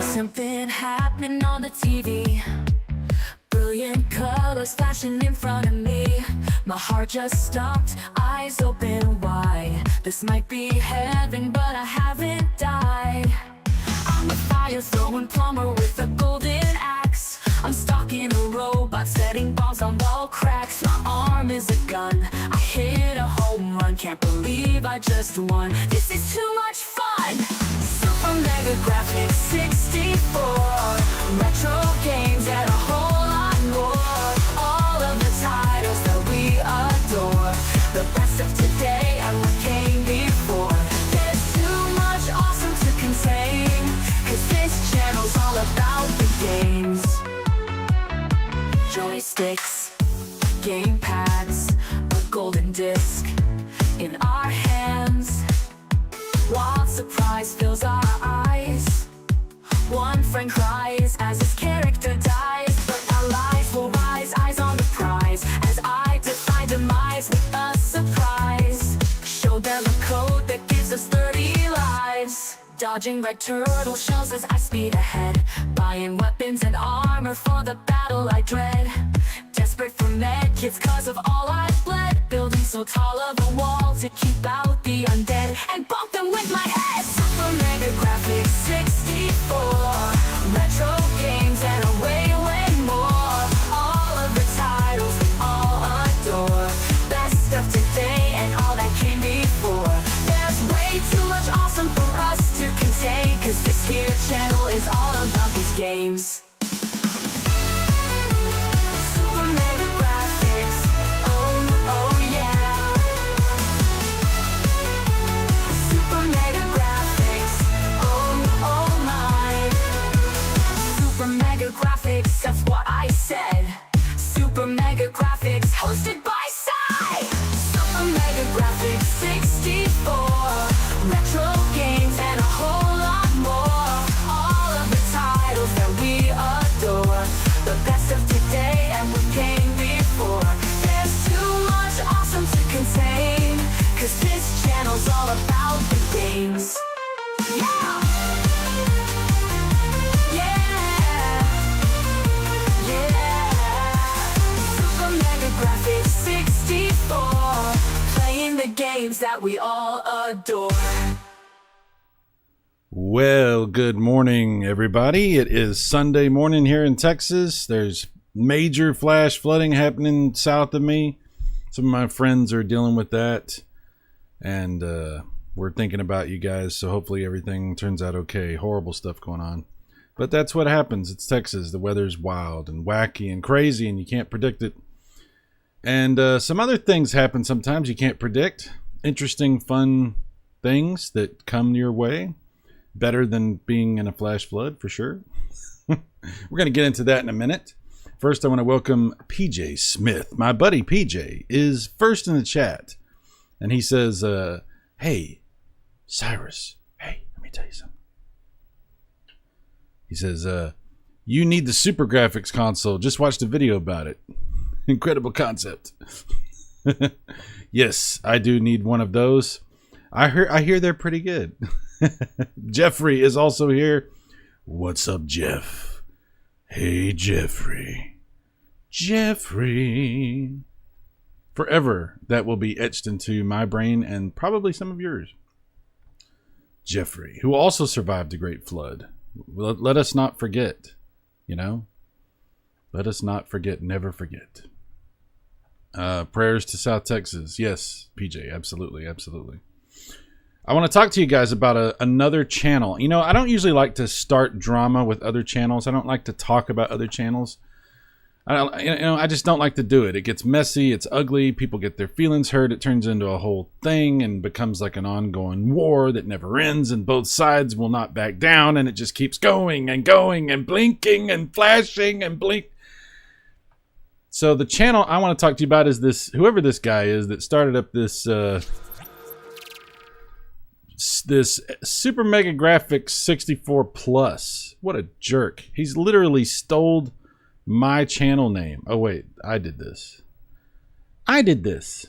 Something happening on the TV. Brilliant colors flashing in front of me. My heart just stopped, eyes open wide. This might be heaven, but I haven't died. I'm a fire-throwing plumber with a golden axe. I'm stalking a robot, setting bombs on wall cracks. My arm is a gun, I hit a home run. Can't believe I just won, this is too much fun. Super Mega Graphics 64, retro games and a whole lot more. All of the titles that we adore, the best of today and what came before. There's too much awesome to contain, cause this channel's all about the games. Joysticks, gamepads, a golden disc in our hands. Wild surprise fills our eyes. One friend cries as his character dies, but our lives will rise, eyes on the prize, as I defy demise with a surprise. Show them a code that gives us 30 lives. Dodging red turtle shells as I speed ahead, buying weapons and armor for the battle I dread. Desperate for med kits cause of all I've bled, building so tall of a wall to keep out the undead and bump them with my head. Super Mega Graphics 64, retro games and a way more. All of the titles we all adore, best of today and all that came before. There's way too much awesome for us to contain, cause this here channel is all about these games. Graphics, that's what I said. Super Mega Graphics, hosted by Sai. Super Mega Graphics 64, retro games and a whole lot more. All of the titles that we adore, the best of today and what came before. There's too much awesome to contain, cause this channel's all about the games. Yeah! Graphics 64, playing the games that we all adore. Well, good morning, everybody. It is Sunday morning here in Texas. There's major flash flooding happening south of me. Some of my friends are dealing with that, and we're thinking about you guys, so hopefully everything turns out okay. Horrible stuff going on. But that's what happens. It's Texas. The weather's wild and wacky and crazy, and you can't predict it. And some other things happen sometimes you can't predict. Interesting, fun things that come your way. Better than being in a flash flood, for sure. We're going to get into that in a minute. First, I want to welcome PJ Smith. My buddy PJ is first in the chat. And he says, hey, Cyrus. Hey, let me tell you something. He says, you need the Super Graphics console. Just watched a video about it. Incredible concept. Yes, I do need one of those. I hear they're pretty good. Jeffrey is also here. What's up, Jeff? Hey, Jeffrey. Jeffrey. Forever, that will be etched into my brain and probably some of yours. Jeffrey, who also survived the Great Flood. Let us not forget, you know? Let us not forget, never forget. Prayers to South Texas. Yes, PJ, absolutely, absolutely. I want to talk to you guys about another channel. You know, I don't usually like to start drama with other channels. I don't like to talk about other channels. I just don't like to do it. It gets messy. It's ugly. People get their feelings hurt. It turns into a whole thing and becomes like an ongoing war that never ends, and both sides will not back down, and it just keeps going and going and blinking and flashing and blink. So the channel I want to talk to you about is this, whoever this guy is that started up this this Super Mega Graphics 64 Plus. What a jerk. He's literally stole my channel name. Oh wait, I did this. This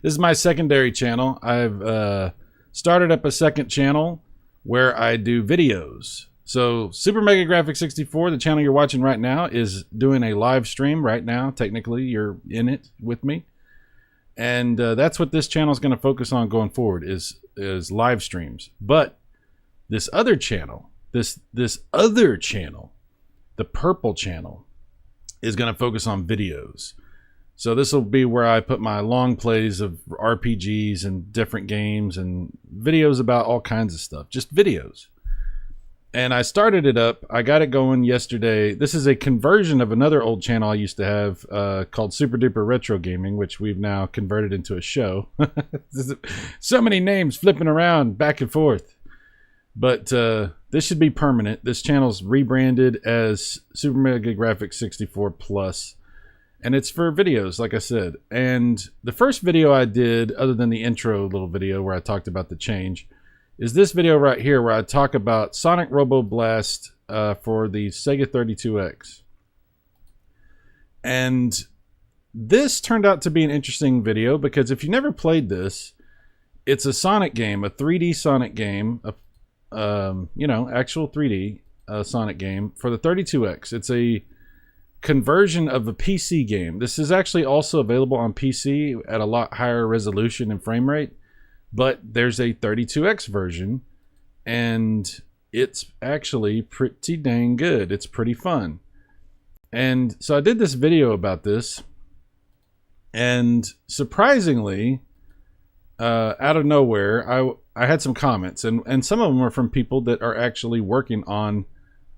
is my secondary channel. I've started up a second channel where I do videos. So Super Mega Graphics 64, the channel you're watching right now, is doing a live stream right now. Technically, you're in it with me. And that's what this channel is going to focus on going forward, is live streams. But this other channel, this other channel, the purple channel, is going to focus on videos. So this will be where I put my long plays of RPGs and different games and videos about all kinds of stuff. Just videos. And I started it up. I got it going yesterday. This is a conversion of another old channel I used to have called Super Duper Retro Gaming, which we've now converted into a show. So many names flipping around back and forth. But this should be permanent. This channel's rebranded as Super Mega Graphics 64 Plus. And it's for videos, like I said. And the first video I did, other than the intro little video where I talked about the change, is this video right here where I talk about Sonic Robo Blast for the Sega 32X. And this turned out to be an interesting video because if you never played this, it's a Sonic game, a 3D Sonic game, you know, actual 3D Sonic game for the 32X. It's a conversion of a PC game. This is actually also available on PC at a lot higher resolution and frame rate. But there's a 32X version, and it's actually pretty dang good. It's pretty fun. And so I did this video about this, and surprisingly, out of nowhere, I had some comments, and some of them are from people that are actually working on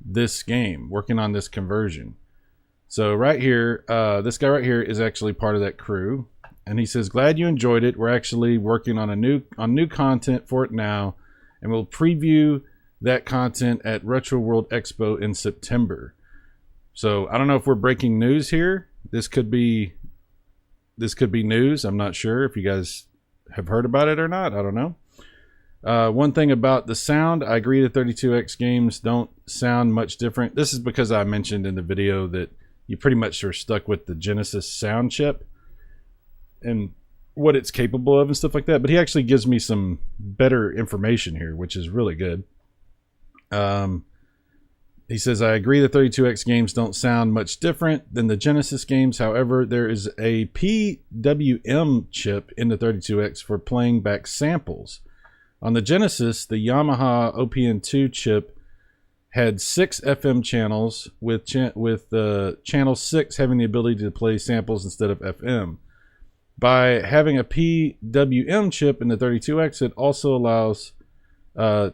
this game, working on this conversion. So right here, this guy right here is actually part of that crew. And he says, glad you enjoyed it. We're actually working on new content for it now. And we'll preview that content at Retro World Expo in September. So I don't know if we're breaking news here. This could be news. I'm not sure if you guys have heard about it or not. I don't know. One thing about the sound, I agree the 32X games don't sound much different. This is because I mentioned in the video that you pretty much are stuck with the Genesis sound chip and what it's capable of and stuff like that. But he actually gives me some better information here, which is really good. He says, I agree the 32X games don't sound much different than the Genesis games. However, there is a PWM chip in the 32X for playing back samples. On the Genesis, the Yamaha OPN2 chip had 6 FM channels with channel 6 having the ability to play samples instead of FM. By having a PWM chip in the 32X, it also allows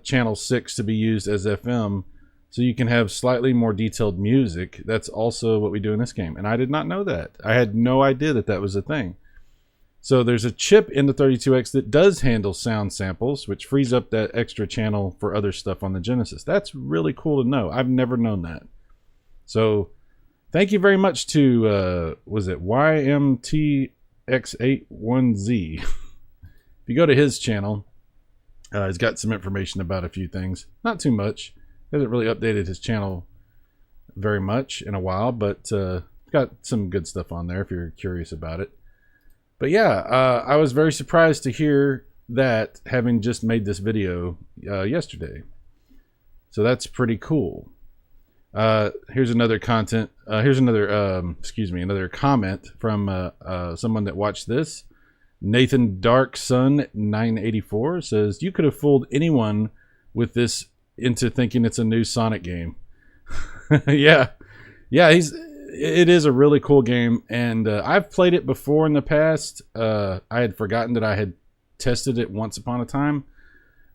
channel 6 to be used as FM, so you can have slightly more detailed music. That's also what we do in this game, and I did not know that. I had no idea that that was a thing. So there's a chip in the 32X that does handle sound samples, which frees up that extra channel for other stuff on the Genesis. That's really cool to know. I've never known that. So thank you very much to, was it YMT X81Z. If you go to his channel, he's got some information about a few things. Not too much. He hasn't really updated his channel very much in a while, but got some good stuff on there if you're curious about it. But yeah, I was very surprised to hear that, having just made this video yesterday. So that's pretty cool. Here's another content. Here's another, another comment from someone that watched this. Nathan Dark Sun 984 says, you could have fooled anyone with this into thinking it's a new Sonic game. Yeah, it is a really cool game, and I've played it before in the past. I had forgotten that I had tested it once upon a time.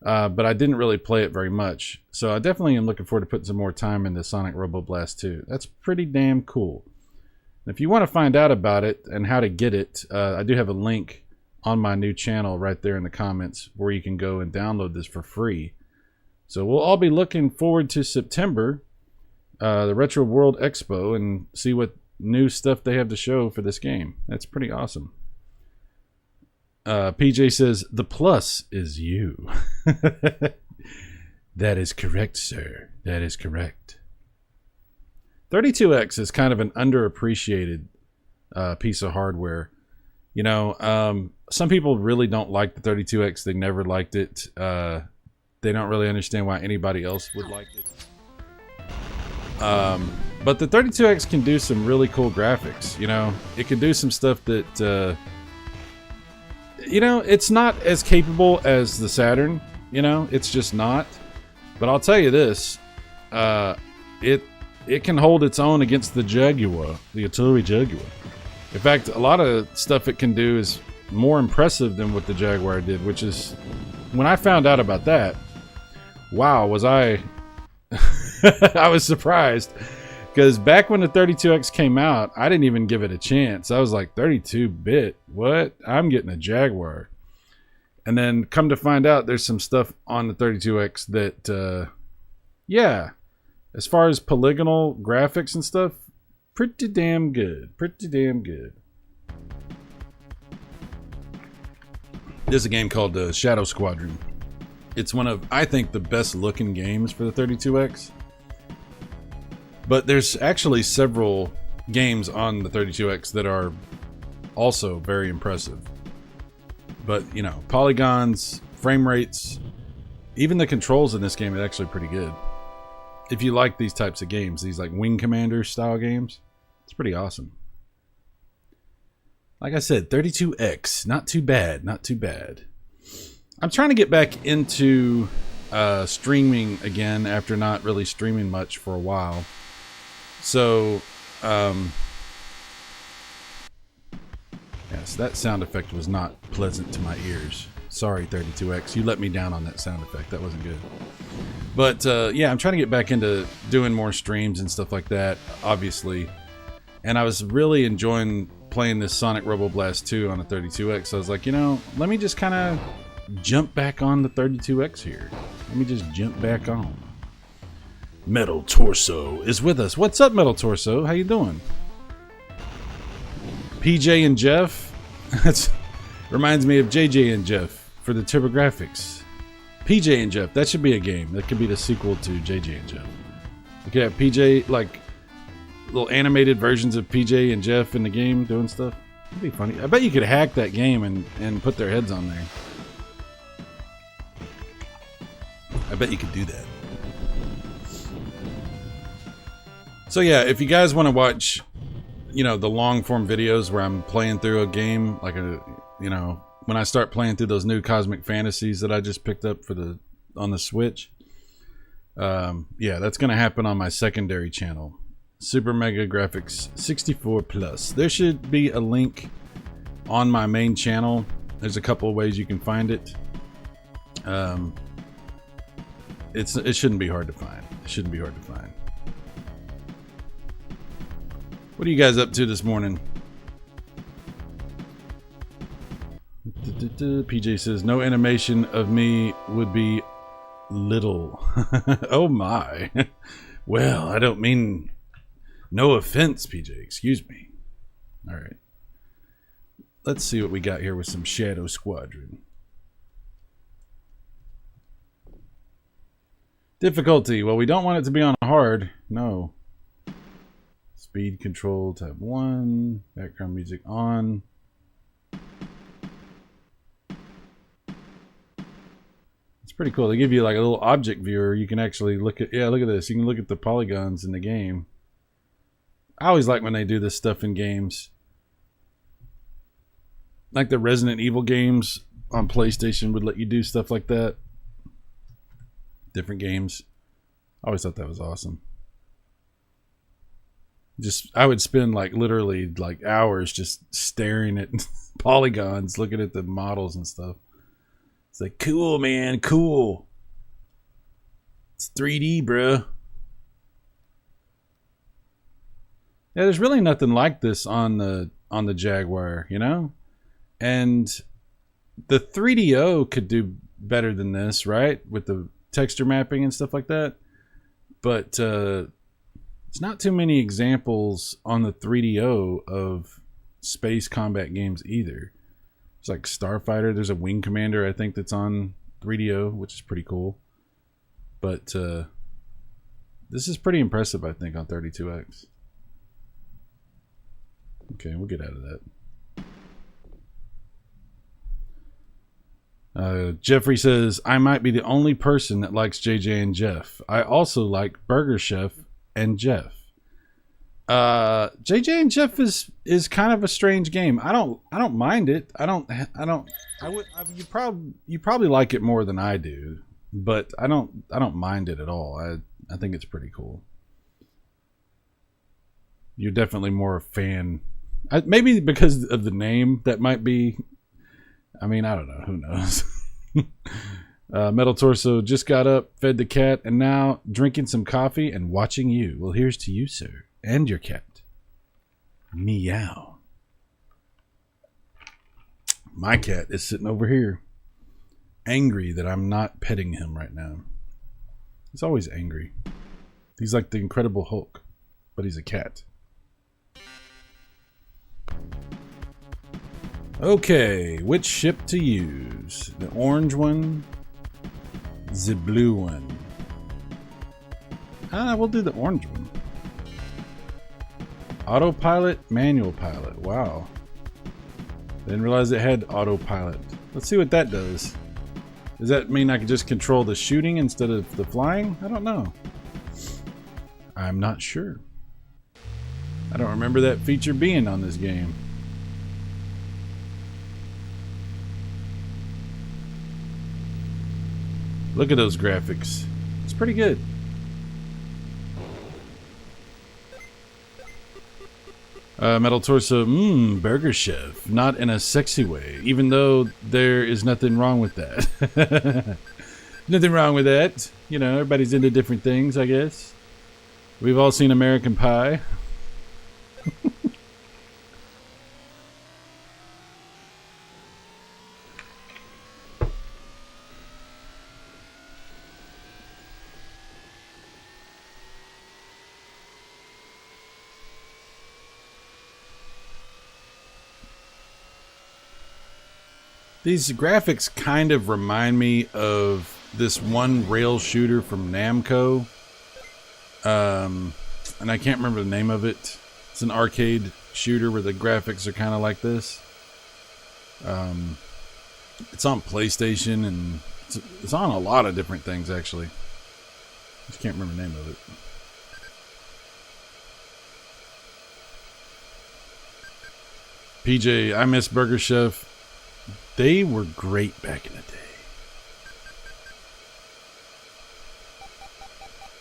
But I didn't really play it very much. So I definitely am looking forward to putting some more time into Sonic Robo Blast 2. That's pretty damn cool. And if you want to find out about it and how to get it, I do have a link on my new channel right there in the comments where you can go and download this for free. So we'll all be looking forward to September, the Retro World Expo, and see what new stuff they have to show for this game. That's pretty awesome. PJ says, the plus is you. That is correct, sir. That is correct. 32X is kind of an underappreciated piece of hardware. You know, some people really don't like the 32X. They never liked it. they don't really understand why anybody else would like it. But the 32X can do some really cool graphics. You know, it can do some stuff that, you know, it's not as capable as the Saturn. You know, it's just not. But I'll tell you this, it can hold its own against the Jaguar, the Atari Jaguar. In fact, a lot of stuff it can do is more impressive than what the Jaguar did, which is, when I found out about that, wow, was I I was surprised, because back when the 32X came out, I didn't even give it a chance. I was like, 32-bit, what? I'm getting a Jaguar. And then come to find out, there's some stuff on the 32X that, yeah, as far as polygonal graphics and stuff, pretty damn good. Pretty damn good. There's a game called Shadow Squadron. It's one of, I think, the best looking games for the 32X. But there's actually several games on the 32X that are also very impressive. But, you know, polygons, frame rates, even the controls in this game are actually pretty good. If you like these types of games, these like Wing Commander style games, it's pretty awesome. Like I said, 32X, not too bad, not too bad. I'm trying to get back into streaming again after not really streaming much for a while. So, yes, that sound effect was not pleasant to my ears. Sorry, 32X, you let me down on that sound effect. That wasn't good. But yeah, I'm trying to get back into doing more streams and stuff like that, obviously. And I was really enjoying playing this Sonic Robo Blast 2 on a 32X. So I was like, you know, let me just kind of jump back on the 32X here. Let me just jump back on. Metal Torso is with us. What's up, Metal Torso? How you doing? PJ and Jeff. That's reminds me of JJ and Jeff for the TurboGrafx. PJ and Jeff. That should be a game. That could be the sequel to JJ and Jeff. You could have PJ, like little animated versions of PJ and Jeff in the game doing stuff. It'd be funny. I bet you could hack that game and put their heads on there. I bet you could do that. So yeah, if you guys want to watch, you know, the long form videos where I'm playing through a game, like a, you know, when I start playing through those new Cosmic Fantasies that I just picked up for the on the Switch, yeah, that's gonna happen on my secondary channel, Super Mega Graphics 64 Plus. There should be a link on my main channel. There's a couple of ways you can find it. It shouldn't be hard to find. It shouldn't be hard to find. What are you guys up to this morning? PJ says, no animation of me would be little. Oh my. Well, I don't mean no offense, PJ. Excuse me. All right. Let's see what we got here with some Shadow Squadron. Difficulty. Well, we don't want it to be on hard. No. Speed control tab 1. Background music on. It's pretty cool. They give you like a little object viewer. You can actually look at, yeah, look at this. You can look at the polygons in the game. I always like when they do this stuff in games. Like the Resident Evil games on PlayStation would let you do stuff like that. Different games. I always thought that was awesome. Just, I would spend like literally like hours just staring at polygons, looking at the models and stuff. It's like, cool, man, cool. It's 3D, bruh. Yeah, there's really nothing like this on the Jaguar, you know? And the 3DO could do better than this, right? With the texture mapping and stuff like that. But it's not too many examples on the 3DO of space combat games either. It's like Starfighter. There's a Wing Commander, I think, that's on 3DO, which is pretty cool. But this is pretty impressive, I think, on 32X. Okay, we'll get out of that. Jeffrey says, I might be the only person that likes JJ and Jeff. I also like Burger Chef and Jeff. JJ and Jeff is kind of a strange game. I don't mind it. You probably like it more than I do, but I don't mind it at all. I think it's pretty cool. You're definitely more a fan. Maybe because of the name, that might be. I mean, I don't know. Who knows? Metal Torso just got up, fed the cat, and now drinking some coffee and watching you. Well, here's to you, sir, and your cat. Meow. My cat is sitting over here, angry that I'm not petting him right now. He's always angry. He's like the Incredible Hulk, but he's a cat. Okay, which ship to use? The orange one? The blue one? We'll do the orange one. Autopilot, manual pilot. Wow. Didn't realize it had autopilot. Let's see what that does. Does that mean I can just control the shooting instead of the flying? I don't know. I'm not sure. I don't remember that feature being on this game. Look at those graphics. It's pretty good. Metal Torso, Burger Chef. Not in a sexy way, even though there is nothing wrong with that. Nothing wrong with that. You know, everybody's into different things, I guess. We've all seen American Pie. These graphics kind of remind me of this one rail shooter from Namco. And I can't remember the name of it. It's an arcade shooter where the graphics are kind of like this. It's on PlayStation and it's on a lot of different things, actually. I just can't remember the name of it. PJ, I miss Burger Chef. They were great back in the day.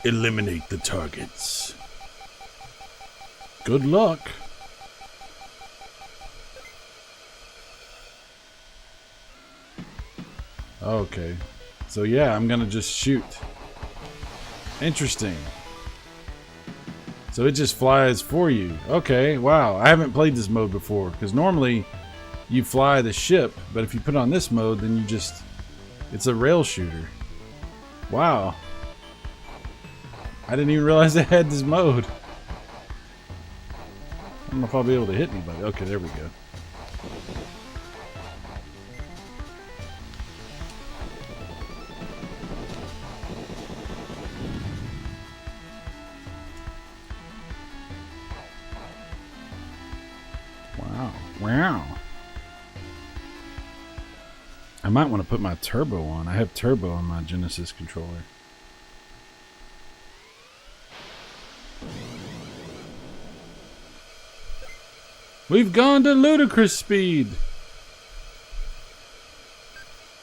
Eliminate the targets. Good luck. Okay. So yeah, I'm gonna just shoot. Interesting. So it just flies for you. Okay, wow. I haven't played this mode before, because normally you fly the ship, but if you put it on this mode, then it's a rail shooter. Wow. I didn't even realize I had this mode. I don't know if I'll be able to hit anybody. Okay, there we go. Wow. Wow. I might want to put my turbo on. I have turbo on my Genesis controller. We've gone to ludicrous speed.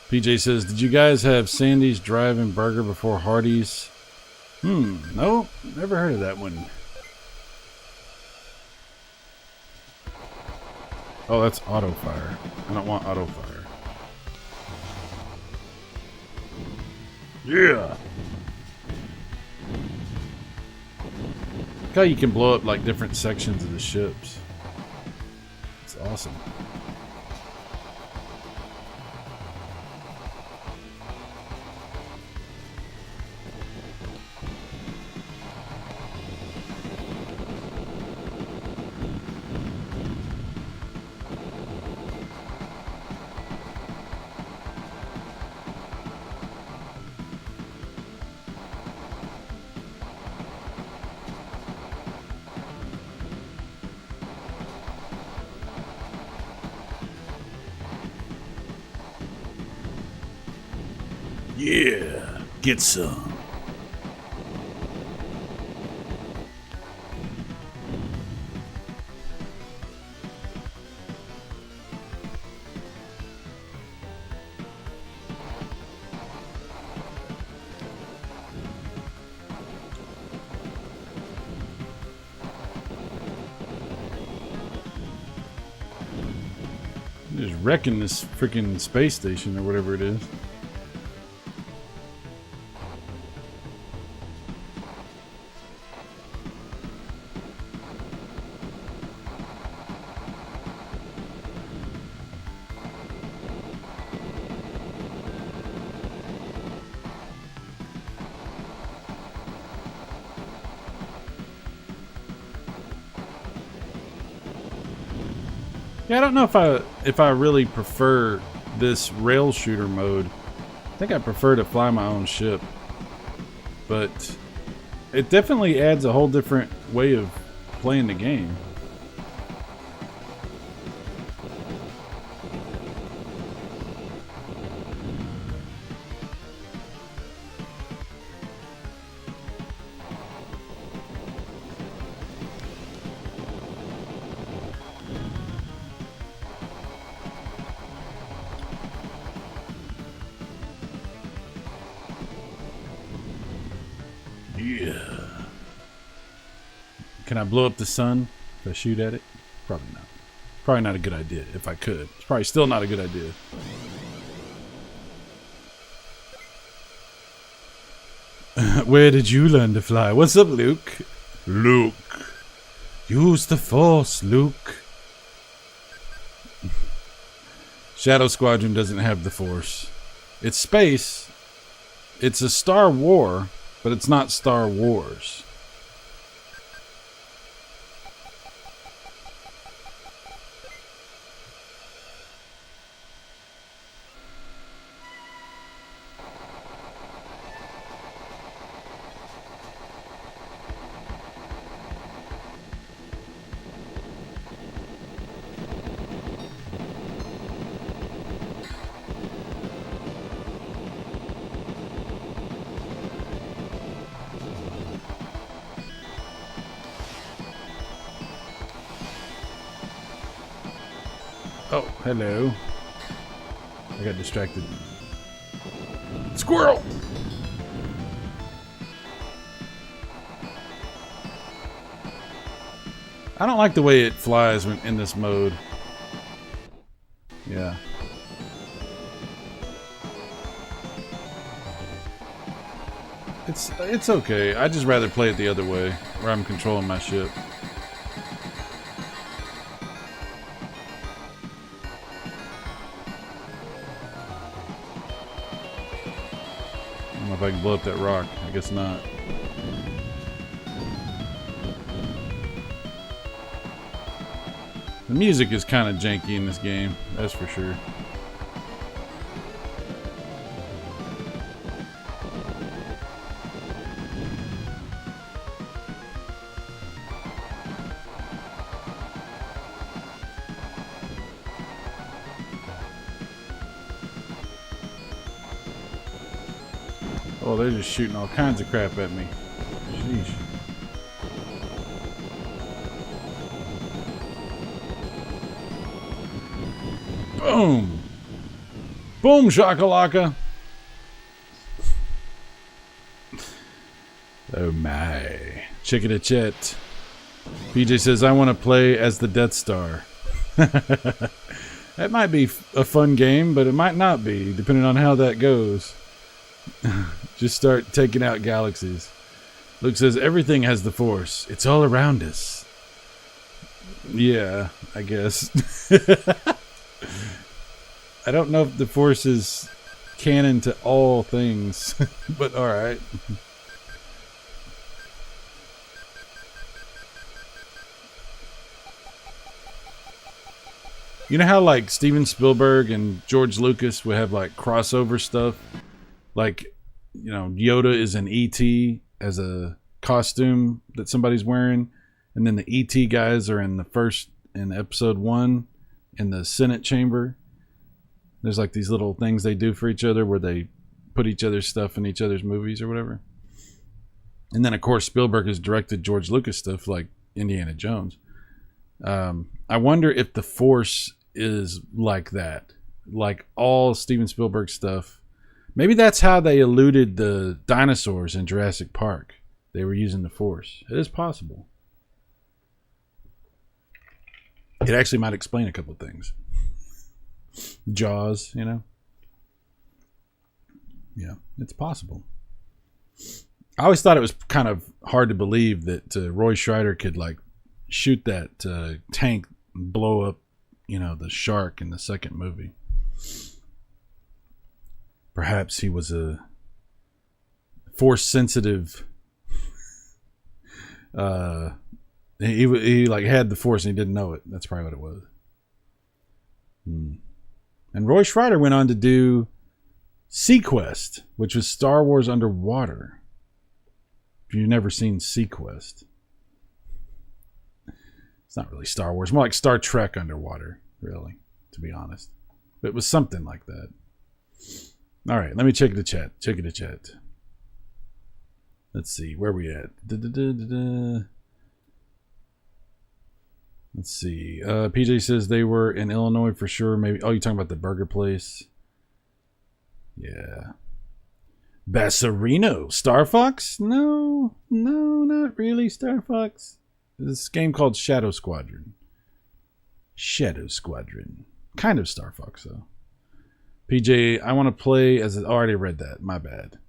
PJ says, did you guys have Sandy's Drive-In Burger before Hardee's? No, never heard of that one. Oh, that's auto fire. I don't want auto fire. Yeah. Look how you can blow up like different sections of the ships. It's awesome. Yeah, get some. Just wrecking this freaking space station or whatever it is. Yeah, I don't know if I really prefer this rail shooter mode. I think I prefer to fly my own ship, but it definitely adds a whole different way of playing the game. Yeah. Can I blow up the sun if I shoot at it? Probably not. Probably not a good idea if I could. It's probably still not a good idea. Where did you learn to fly? What's up, Luke? Luke. Use the Force, Luke. Shadow Squadron doesn't have the Force. It's space. It's a Star War, but it's not Star Wars. Oh, hello. I got distracted. Squirrel! I don't like the way it flies when in this mode. Yeah. It's okay. I just rather play it the other way, where I'm controlling my ship. I don't know if I can blow up that rock. I guess not. The music is kind of janky in this game, that's for sure. Oh, they're just shooting all kinds of crap at me. Sheesh. Boom! Boom, shakalaka! Oh my. Chickadee Chet. PJ says, I want to play as the Death Star. That might be a fun game, but it might not be, depending on how that goes. Just start taking out galaxies. Luke says, everything has the Force. It's all around us. Yeah, I guess. I don't know if the Force is canon to all things, but alright. You know how like Steven Spielberg and George Lucas would have like crossover stuff? Like, you know, Yoda is an ET as a costume that somebody's wearing, and then the ET guys are in episode 1 in the Senate chamber. There's like these little things they do for each other where they put each other's stuff in each other's movies or whatever. And then, of course, Spielberg has directed George Lucas stuff like Indiana Jones. I wonder if the Force is like that. Like all Steven Spielberg stuff. Maybe that's how they eluded the dinosaurs in Jurassic Park. They were using the Force. It is possible. It actually might explain a couple of things. Jaws, you know? Yeah, it's possible. I always thought it was kind of hard to believe that Roy Scheider could like shoot that tank and blow up, you know, the shark in the second movie. Perhaps he was a force sensitive. He like had the Force and he didn't know it. That's probably what it was. And Roy Scheider went on to do Sequest, which was Star Wars underwater. If you've never seen Sequest, it's not really Star Wars, more like Star Trek underwater, really, to be honest. But it was something like that. All right, let me check the chat. Check the chat. Let's see, where are we at? Let's see. PJ says they were in Illinois for sure. Maybe. Oh, you're talking about the burger place? Yeah. Bassarino. Star Fox? No, not really Star Fox. This game called Shadow Squadron. Shadow Squadron. Kind of Star Fox, though. PJ, I want to play as... I already read that. My bad.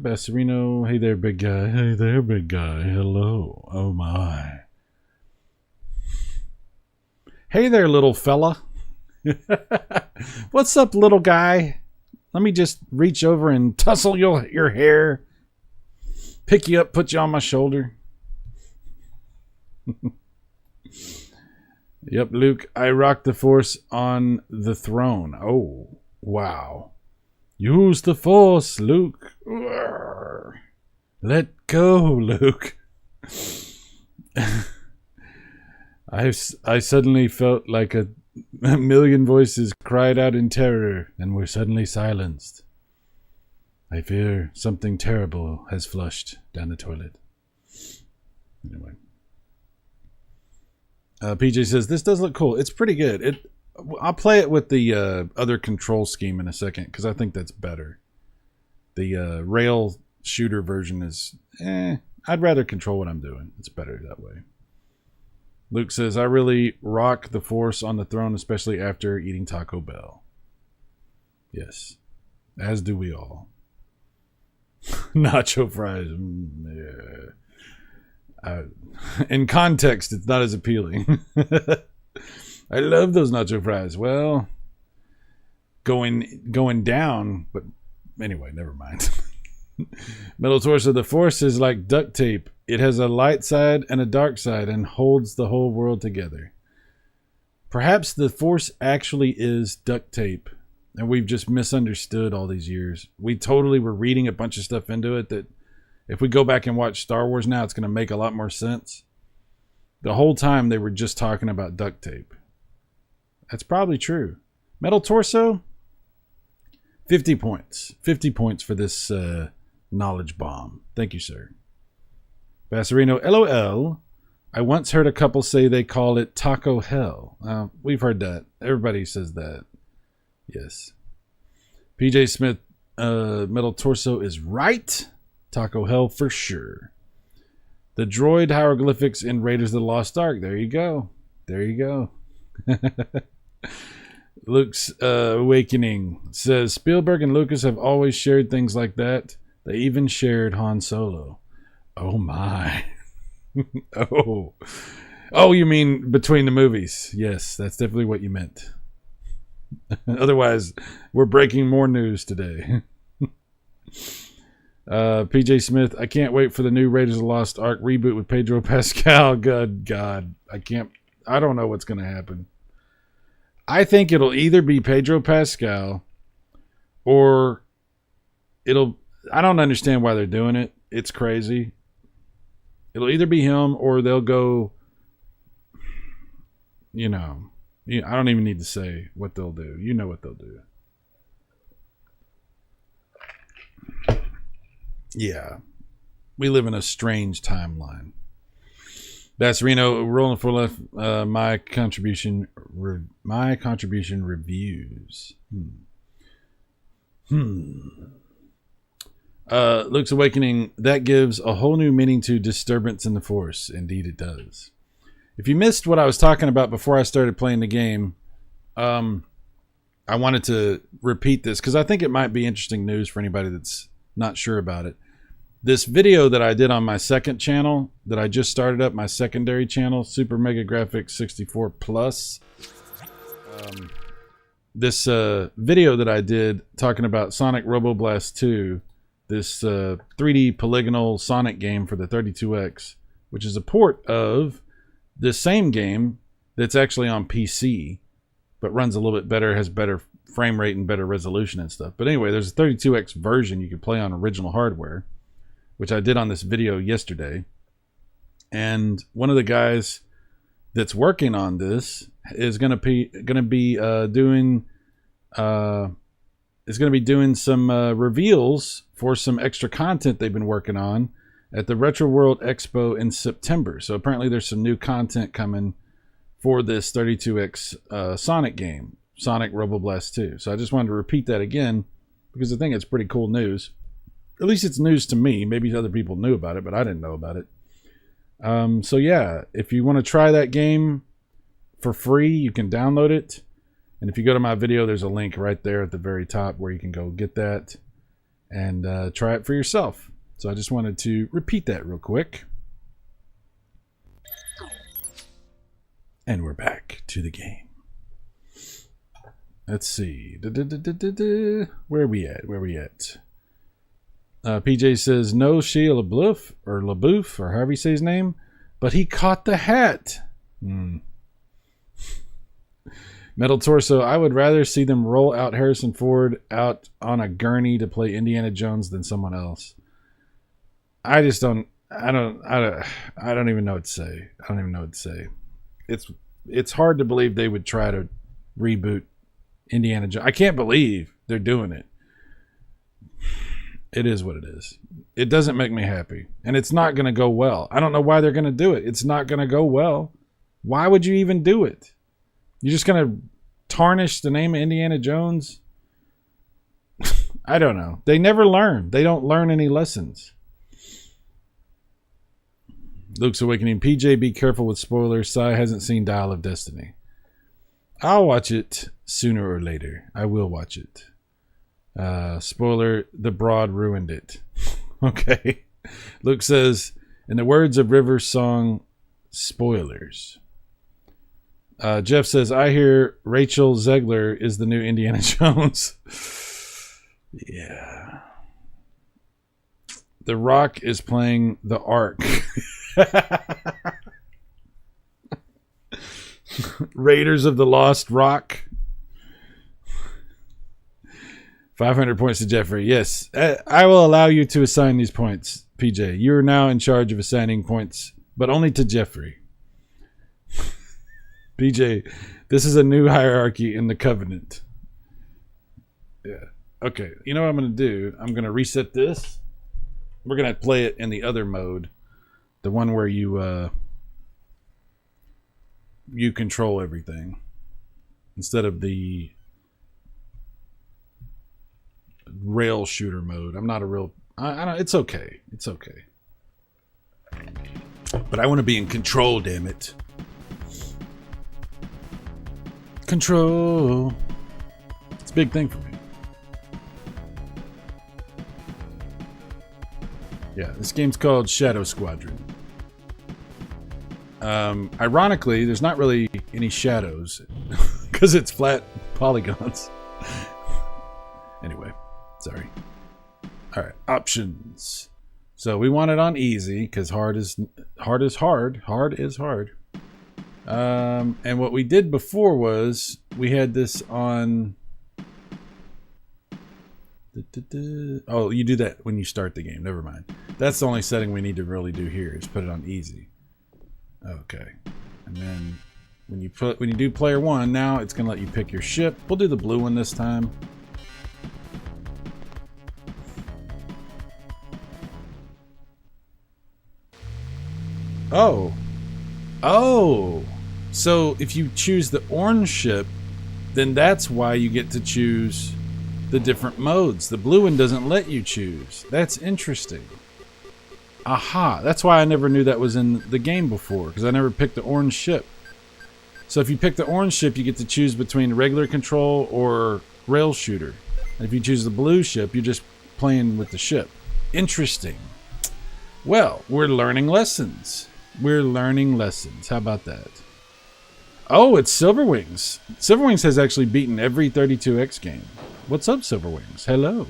Bassarino. Hey there, big guy. Hey there, big guy. Hello. Oh, my. Hey there, little fella. What's up, little guy? Let me just reach over and tussle your hair. Pick you up, put you on my shoulder. Yep, Luke, I rock the Force on the throne. Oh, wow. Use the Force, Luke. Let go, Luke. I suddenly felt like a million voices cried out in terror and were suddenly silenced. I fear something terrible has flushed down the toilet. Anyway. PJ says, this does look cool. It's pretty good. I'll play it with the other control scheme in a second because I think that's better. The rail shooter version is, I'd rather control what I'm doing. It's better that way. Luke says, I really rock the Force on the throne, especially after eating Taco Bell. Yes. As do we all. Nacho fries. Yeah. In context, it's not as appealing. I love those nacho fries. Well, going down, but anyway, never mind. Metal Torso, the Force is like duct tape. It has a light side and a dark side and holds the whole world together. Perhaps the Force actually is duct tape, and we've just misunderstood all these years. We totally were reading a bunch of stuff into it that if we go back and watch Star Wars now, it's going to make a lot more sense. The whole time they were just talking about duct tape. That's probably true. Metal Torso, 50 points. 50 points for this knowledge bomb. Thank you, sir. Bassarino, LOL. I once heard a couple say they call it Taco Hell. We've heard that. Everybody says that. Yes. PJ Smith, Metal Torso is right. Taco Hell for sure. The droid hieroglyphics in Raiders of the Lost Ark. There you go. There you go. Luke's Awakening says Spielberg and Lucas have always shared things like that. They even shared Han Solo. Oh my. Oh, you mean between the movies? Yes, that's definitely what you meant. Otherwise, we're breaking more news today. PJ Smith, I can't wait for the new Raiders of the Lost Ark reboot with Pedro Pascal. Good God. I don't know what's going to happen. I think it'll either be Pedro Pascal or I don't understand why they're doing it. It's crazy. It'll either be him or they'll go, I don't even need to say what they'll do. You know what they'll do. Yeah. We live in a strange timeline. Bass Reno, rolling for left. My contribution reviews. Luke's Awakening. That gives a whole new meaning to disturbance in the Force. Indeed, it does. If you missed what I was talking about before I started playing the game, I wanted to repeat this because I think it might be interesting news for anybody that's not sure about it. This video that I did on my second channel that I just started up, my secondary channel, Super Mega Graphics 64 Plus. This video that I did talking about Sonic Roboblast 2, this 3D polygonal Sonic game for the 32X, which is a port of this same game that's actually on PC, but runs a little bit better, has better frame rate and better resolution and stuff. But anyway, there's a 32X version you can play on original hardware, which I did on this video yesterday. And one of the guys that's working on this is going to be doing some reveals for some extra content they've been working on at the Retro World Expo in September. So apparently there's some new content coming for this 32X Sonic game, Sonic Roboblast 2. So I just wanted to repeat that again because I think it's pretty cool news. At least it's news to me. Maybe other people knew about it, but I didn't know about it. So yeah, if you want to try that game for free, you can download it. And if you go to my video, there's a link right there at the very top where you can go get that and try it for yourself. So I just wanted to repeat that real quick. And we're back to the game. Let's see. Where are we at? PJ says, no Shia LaBeouf, or however you say his name, but he caught the hat. Metal Torso, I would rather see them roll out Harrison Ford out on a gurney to play Indiana Jones than someone else. I don't even know what to say. It's hard to believe they would try to reboot Indiana Jones. I can't believe they're doing it. It is what it is. It doesn't make me happy. And it's not going to go well. I don't know why they're going to do it. It's not going to go well. Why would you even do it? You're just going to tarnish the name of Indiana Jones? I don't know. They never learn. They don't learn any lessons. Luke's Awakening. PJ, be careful with spoilers. Sai hasn't seen Dial of Destiny. I'll watch it sooner or later. I will watch it. Spoiler, the broad ruined it. Okay. Luke says, in the words of River's song, spoilers. Jeff says, I hear Rachel Zegler is the new Indiana Jones. Yeah. The Rock is playing the Ark. Raiders of the Lost Rock. 500 points to Jeffrey. Yes, I will allow you to assign these points, PJ. You are now in charge of assigning points, but only to Jeffrey. PJ, this is a new hierarchy in the Covenant. Yeah. Okay. You know what I'm going to do? I'm going to reset this. We're going to play it in the other mode. The one where you control everything. Instead of the rail shooter mode. I'm not a real... I don't, it's okay. It's okay. But I want to be in control, damn it. Control. It's a big thing for me. Yeah, this game's called Shadow Squadron. Ironically, there's not really any shadows because it's flat polygons. Anyway, sorry. All right, options. So we want it on easy because hard is hard. Hard is hard. And what we did before was we had this on. Oh, you do that when you start the game. Never mind. That's the only setting we need to really do here is put it on easy. Okay. And then when you do player one, now it's gonna let you pick your ship. We'll do the blue one this time. Oh. Oh. So if you choose the orange ship, then that's why you get to choose the different modes. The blue one doesn't let you choose. That's interesting. Aha. That's why I never knew that was in the game before, because I never picked the orange ship. So if you pick the orange ship, you get to choose between regular control or rail shooter. And if you choose the blue ship, you're just playing with the ship. Interesting. Well, we're learning lessons. We're learning lessons. How about that? Oh, it's Silverwings. Silverwings has actually beaten every 32X game. What's up, Silverwings? Hello.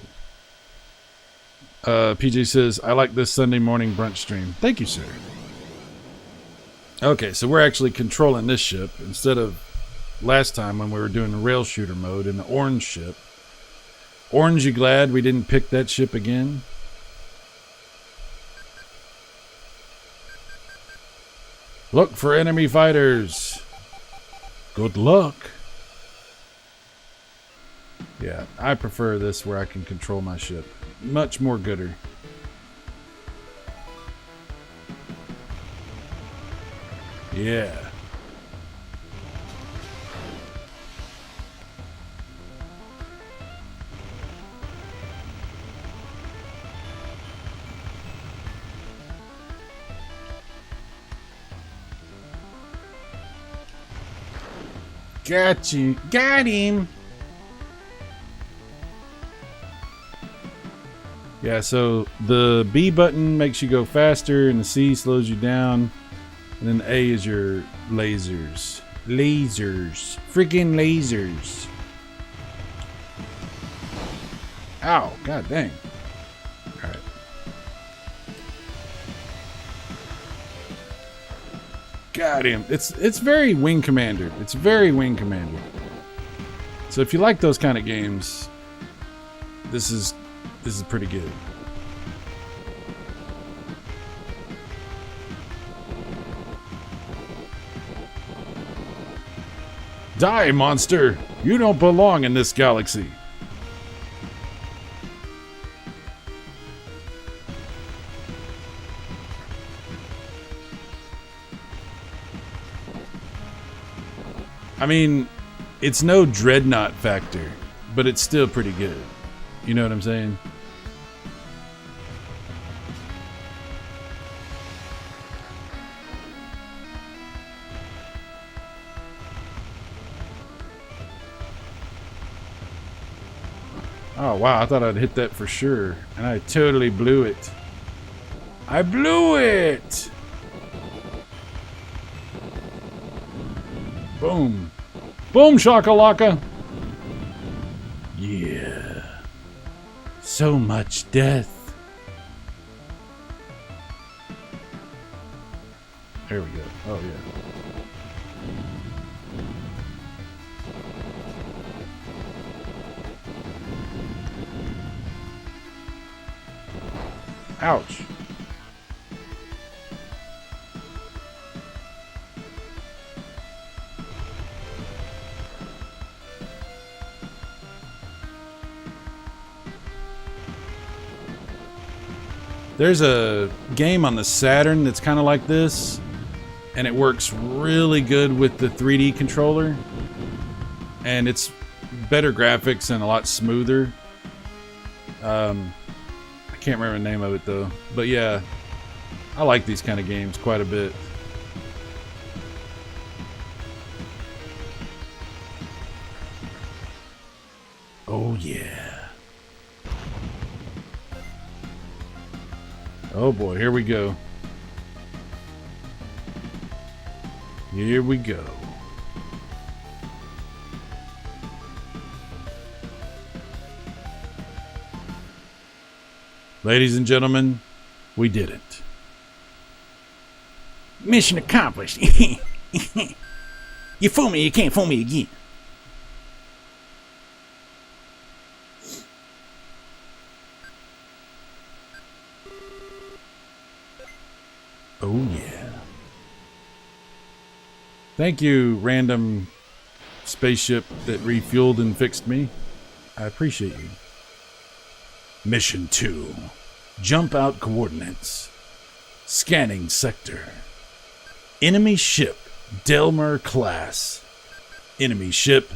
PJ says, I like this Sunday morning brunch stream. Thank you, sir. Okay, so we're actually controlling this ship instead of last time when we were doing the rail shooter mode in the orange ship. Orange, you glad we didn't pick that ship again? Look for enemy fighters. Good luck. Yeah, I prefer this where I can control my ship. Much more gooder. Yeah. Got you. Got him. Yeah, so the B button makes you go faster and the C slows you down. And then the A is your lasers. Lasers. Freaking lasers. Ow. God dang. Alright. Got him. It's very Wing Commander. It's very Wing Commander. So if you like those kind of games, this is pretty good. Die, monster! You don't belong in this galaxy. I mean, it's no Dreadnought factor, but it's still pretty good. You know what I'm saying? Oh, wow. I thought I'd hit that for sure. And I totally blew it. I blew it! Boom. Boom, shakalaka! Yeah. So much death. There we go. Oh, yeah. Ouch. There's a game on the Saturn that's kind of like this, and it works really good with the 3D controller, and it's better graphics and a lot smoother. I can't remember the name of it though, but yeah, I like these kind of games quite a bit. Oh yeah. Oh boy, here we go. Here we go. Ladies and gentlemen, we did it. Mission accomplished. You fool me, you can't fool me again. Oh yeah. Thank you, random spaceship that refueled and fixed me. I appreciate you. Mission 2. Jump out coordinates. Scanning sector. Enemy ship, Delmer class. Enemy ship,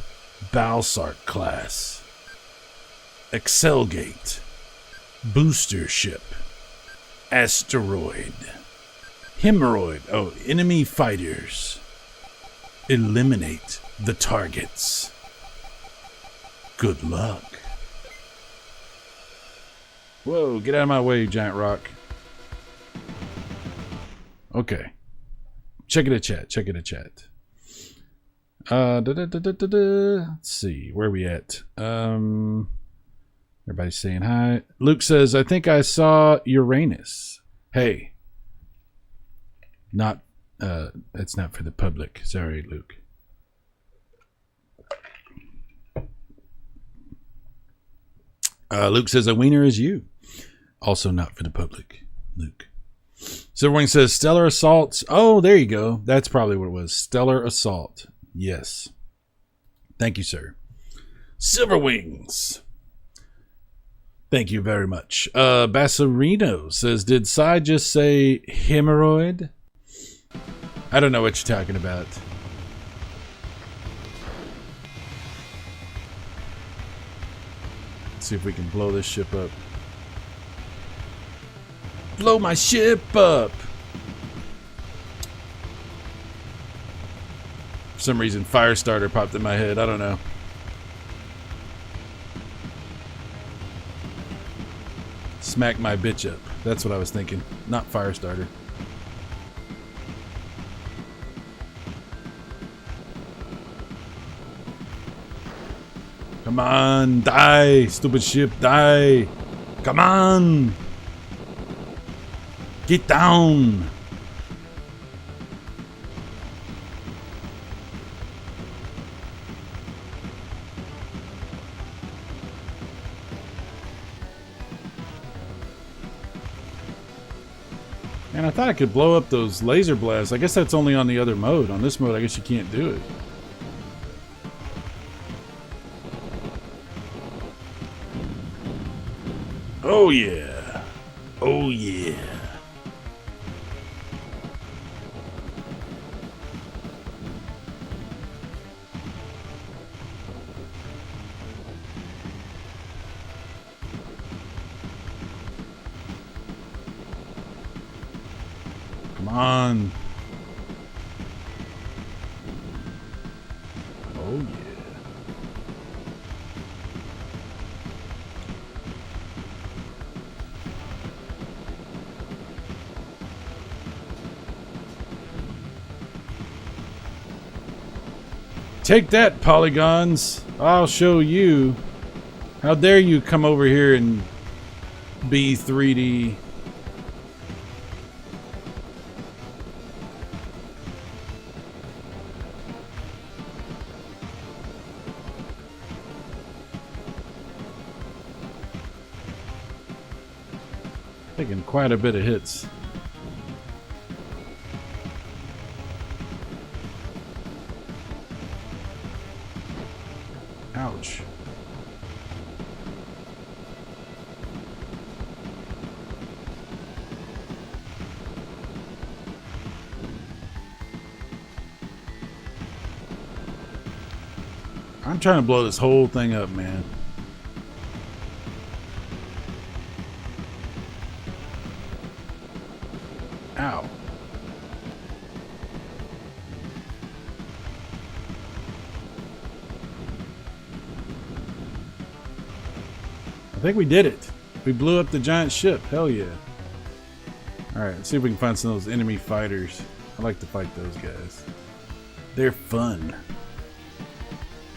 Balsark class. Excelgate. Booster ship. Asteroid. Hemorrhoid. Oh, enemy fighters. Eliminate the targets. Good luck. Whoa, get out of my way, giant rock. Okay. Check it a chat. Check it a chat. Let's see. Where are we at? Everybody's saying hi. Luke says, I think I saw Uranus. Hey. Not, it's not for the public. Sorry, Luke. Luke says, a wiener is you. Also not for the public, Luke. Silverwing says, Stellar Assaults. Oh, there you go. That's probably what it was. Stellar Assault. Yes. Thank you, sir. Silverwings. Thank you very much. Bassarino says, did Sai just say hemorrhoid? I don't know what you're talking about. Let's see if we can blow this ship up. Blow my ship up! For some reason, Firestarter popped in my head. I don't know. Smack my bitch up. That's what I was thinking. Not Firestarter. Come on, die, stupid ship, die. Come on. Get down. And I thought I could blow up those laser blasts. I guess that's only on the other mode. On this mode, I guess you can't do it. Oh yeah. Oh yeah. Come on. Oh yeah. Take that, polygons. I'll show you. How dare you come over here and be 3D. Taking quite a bit of hits. Ouch. I'm trying to blow this whole thing up, man. Ow. I think we did it. We blew up the giant ship. Hell yeah. Alright, let's see if we can find some of those enemy fighters. I like to fight those guys. They're fun.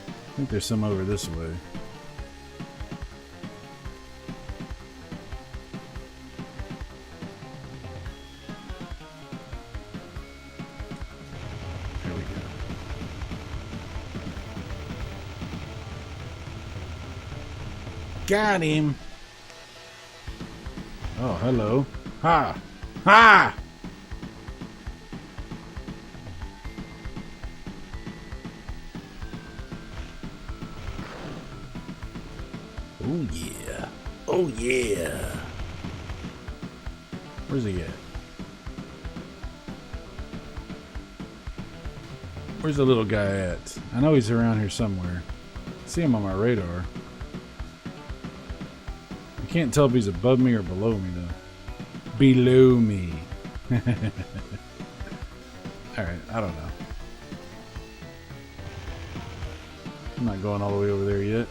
I think there's some over this way. There we go. Got him. Oh, hello. Ha! Ha! Oh yeah. Oh yeah. Where's he at? Where's the little guy at? I know he's around here somewhere. I see him on my radar. I can't tell if he's above me or below me though. Below me. Alright, I don't know. I'm not going all the way over there yet.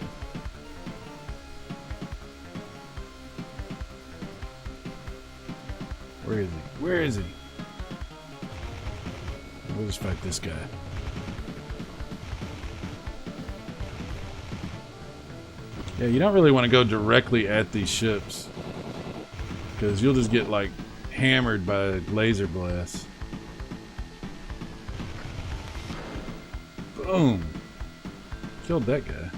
Where is he? Where is he? We'll just fight this guy. Yeah, you don't really want to go directly at these ships, because you'll just get like hammered by laser blasts. Boom! Killed that guy.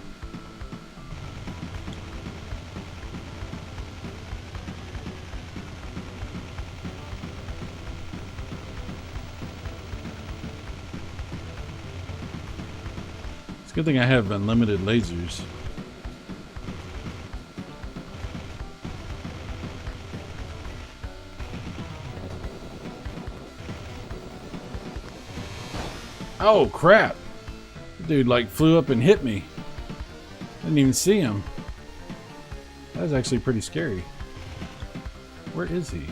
It's a good thing I have unlimited lasers. Oh crap! Dude like flew up and hit me. Didn't even see him. That was actually pretty scary. Where is he?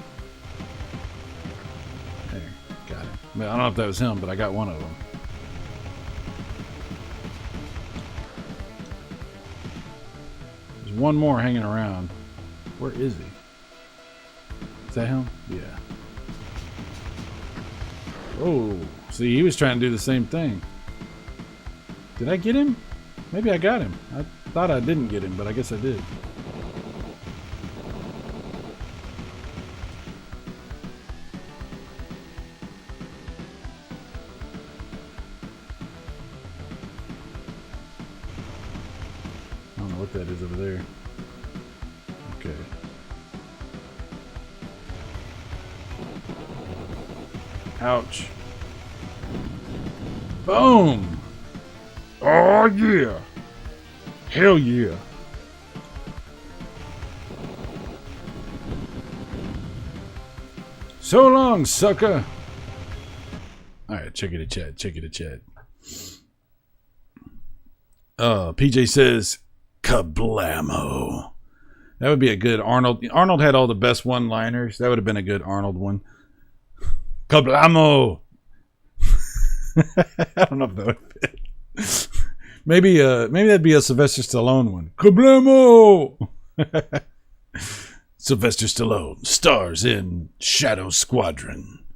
There, got him. I don't know if that was him, but I got one of them. There's one more hanging around. Where is he? Is that him? Yeah. Oh, see, he was trying to do the same thing. Did I get him? Maybe I got him. I thought I didn't get him, but I guess I did. I don't know what that is over there. Okay. Ouch. Boom! Oh yeah! Hell yeah! So long, sucker! Alright, check it a chat, check it a chat. PJ says, kablamo. That would be a good Arnold. Arnold had all the best one-liners. That would have been a good Arnold one. Kablamo! I don't know if that would fit. Maybe that'd be a Sylvester Stallone one. Kablamo! Sylvester Stallone stars in Shadow Squadron.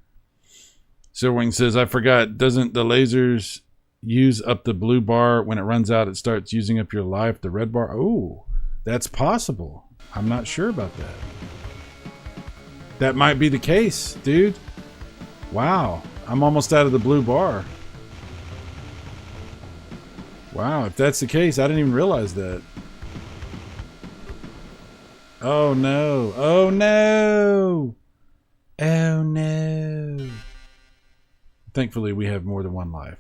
Silverwing says, I forgot, doesn't the lasers use up the blue bar? When it runs out, it starts using up your life, the red bar? Oh, that's possible. I'm not sure about that. That might be the case, dude. Wow, I'm almost out of the blue bar. Wow, if that's the case, I didn't even realize that. Oh no, oh no, oh no. Thankfully, we have more than one life.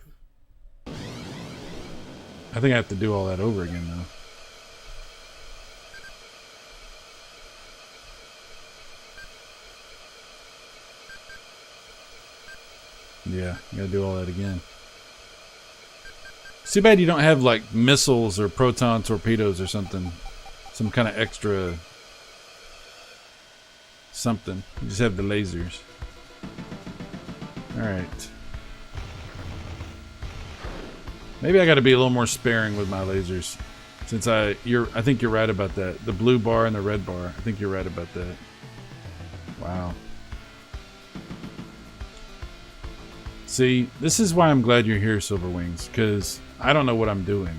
I think I have to do all that over again, though. Yeah, you gotta do all that again. It's too bad you don't have like missiles or proton torpedoes or something. Some kind of extra something. You just have the lasers. Alright. Maybe I gotta be a little more sparing with my lasers. Since I think you're right about that. The blue bar and the red bar. I think you're right about that. Wow. See, this is why I'm glad you're here, Silverwings, because I don't know what I'm doing.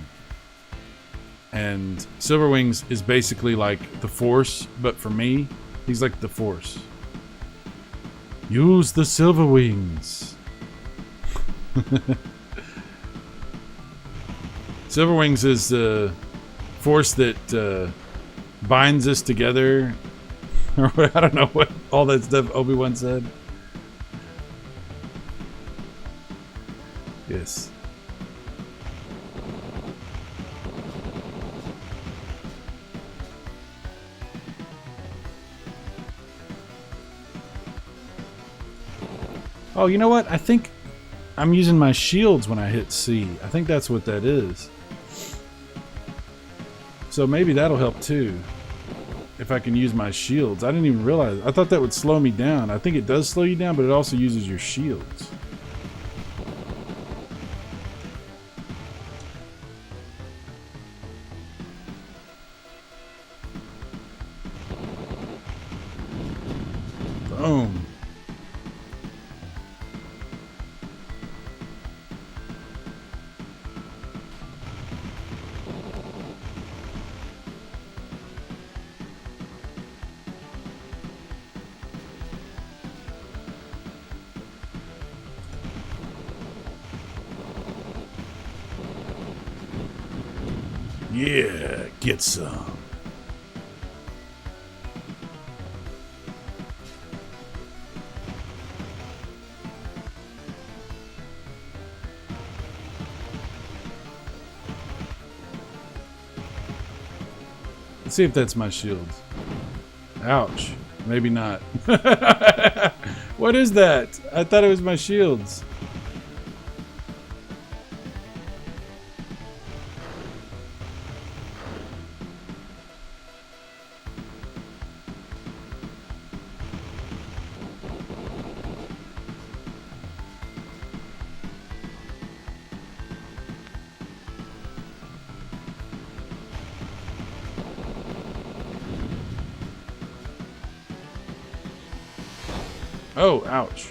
And Silverwings is basically like the Force, but for me, he's like the Force. Use the Silverwings. Silverwings is the force that binds us together. Or I don't know what all that stuff Obi-Wan said. Yes. Oh, you know what? I think I'm using my shields when I hit C. I think that's what that is. So maybe that'll help too. If I can use my shields. I didn't even realize. I thought that would slow me down. I think it does slow you down, but it also uses your shields. Boom. Yeah, get some. Let's see if that's my shields. Ouch. Maybe not. What is that? I thought it was my shields. Oh, ouch.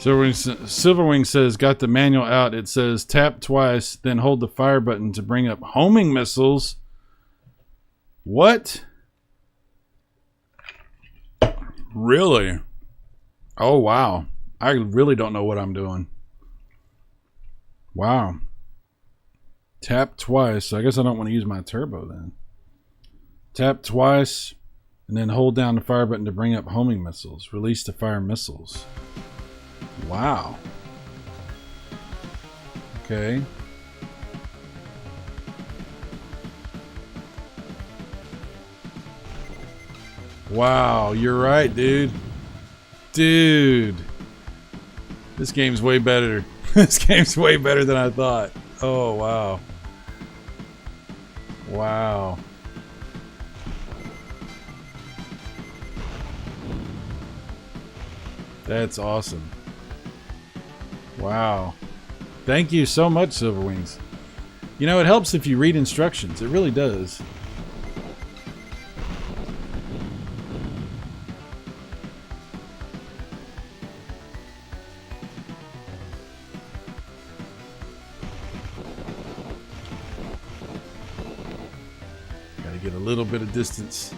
Silverwing says, got the manual out. It says, tap twice, then hold the fire button to bring up homing missiles. What? Really? Oh, wow. I really don't know what I'm doing. Wow. Tap twice. So I guess I don't want to use my turbo then. Tap twice, and then hold down the fire button to bring up homing missiles. Release to fire missiles. Wow. Okay. Wow, you're right, dude. Dude. This game's way better. This game's way better than I thought. Oh, wow. Wow. That's awesome. Wow. Thank you so much, Silverwings. You know, it helps if you read instructions. It really does. Gotta get a little bit of distance.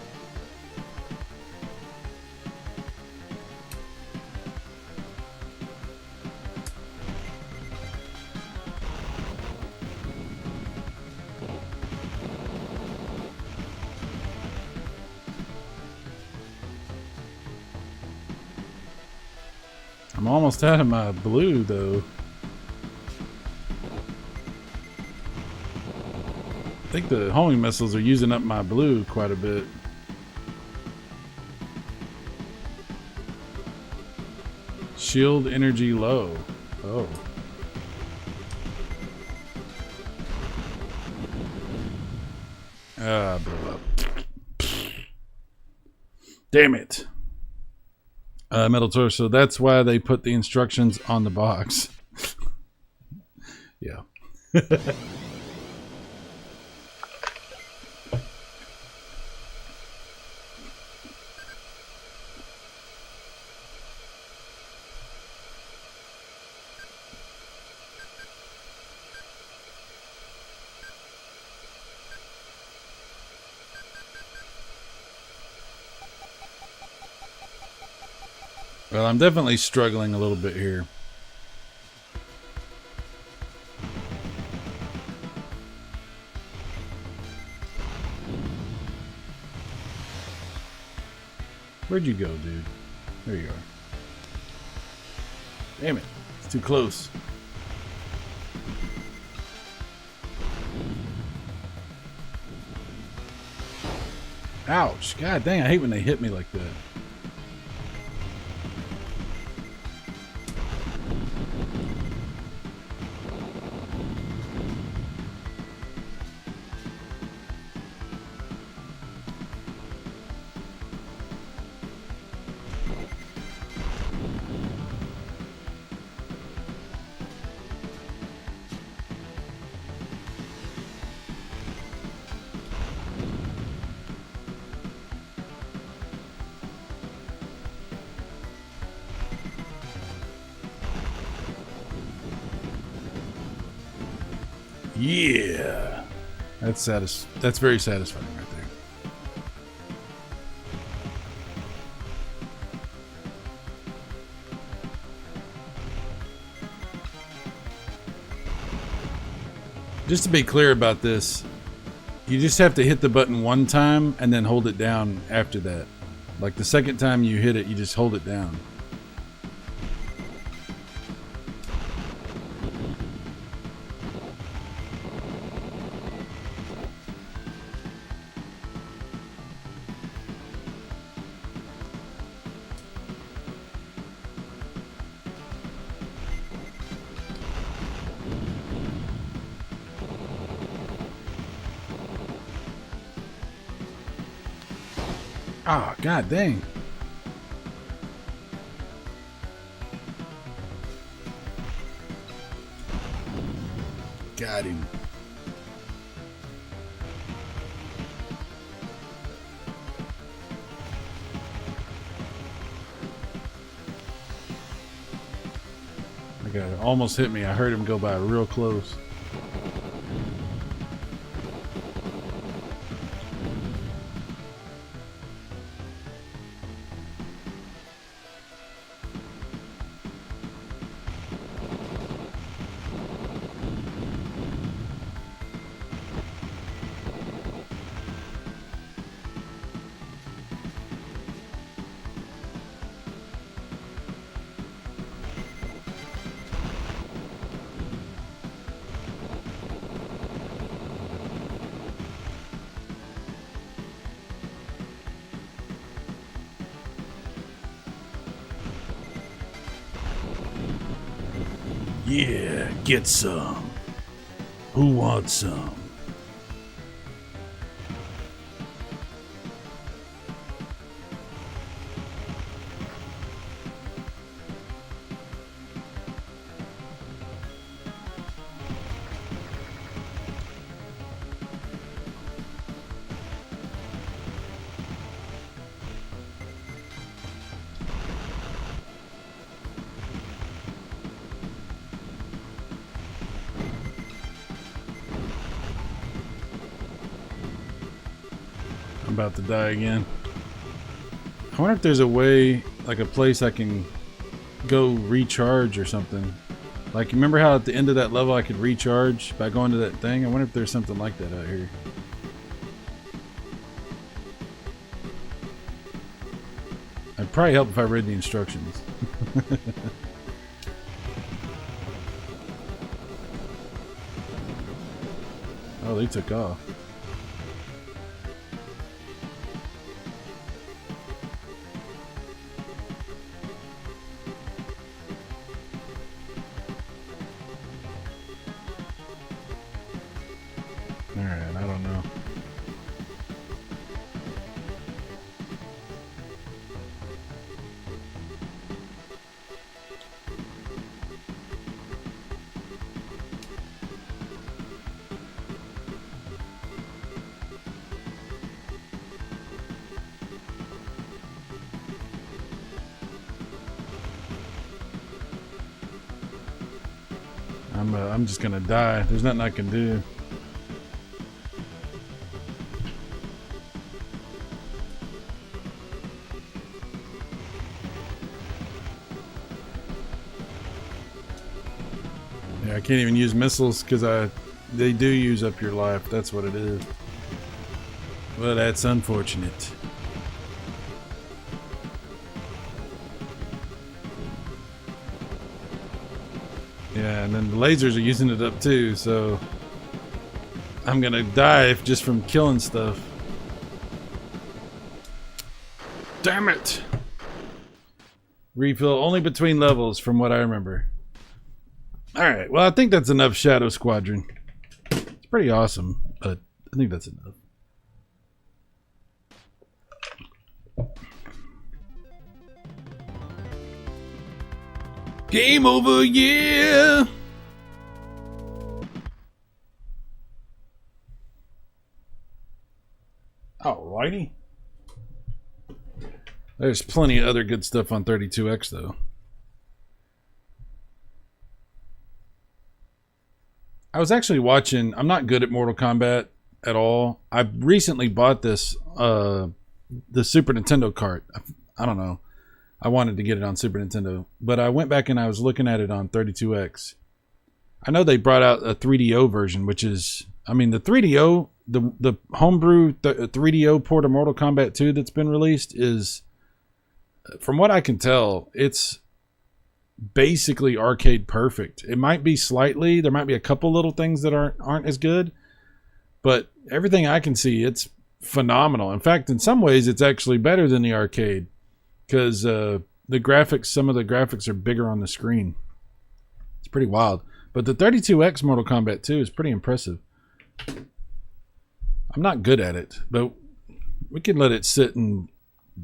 I'm almost out of my blue, though. I think the homing missiles are using up my blue quite a bit. Shield energy low. Oh. Blew up. Damn it. Metal Torso. That's why they put the instructions on the box. Yeah. Well, I'm definitely struggling a little bit here. Where'd you go, dude? There you are. Damn it. It's too close. Ouch. God dang, I hate when they hit me like that. Yeah, that's very satisfying right there. Just to be clear about this, you just have to hit the button one time and then hold it down after that. Like the second time you hit it, you just hold it down. Oh, god dang. Got him. I got it. Almost hit me. I heard him go by real close. Yeah, get some. Who wants some? About to die again. I wonder if there's a way, like a place I can go recharge or something. Like, remember how at the end of that level I could recharge by going to that thing? I wonder if there's something like that out here. It'd probably help if I read the instructions. Oh, they took off. Alright, I don't know. I'm just gonna die. There's nothing I can do. Yeah, I can't even use missiles because they do use up your life. That's what it is. Well, that's unfortunate. Yeah, and then the lasers are using it up too, so I'm gonna die just from killing stuff. Damn it! Refill only between levels from what I remember. Alright, well I think that's enough Shadow Squadron. It's pretty awesome, but I think that's enough. Game over, yeah! Alrighty. There's plenty of other good stuff on 32X though. I was actually watching, I'm not good at Mortal Kombat at all. I recently bought this, the Super Nintendo cart. I don't know. I wanted to get it on Super Nintendo, but I went back and I was looking at it on 32X. I know they brought out a 3DO version, which is, I mean, the 3DO, the homebrew 3DO port of Mortal Kombat 2 that's been released is, from what I can tell, it's basically arcade perfect. It might be slightly, there might be a couple little things that aren't as good, but everything I can see, it's phenomenal. In fact, in some ways, it's actually better than the arcade because the graphics, some of the graphics are bigger on the screen. It's pretty wild. But the 32X Mortal Kombat 2 is pretty impressive. I'm not good at it, but we can let it sit and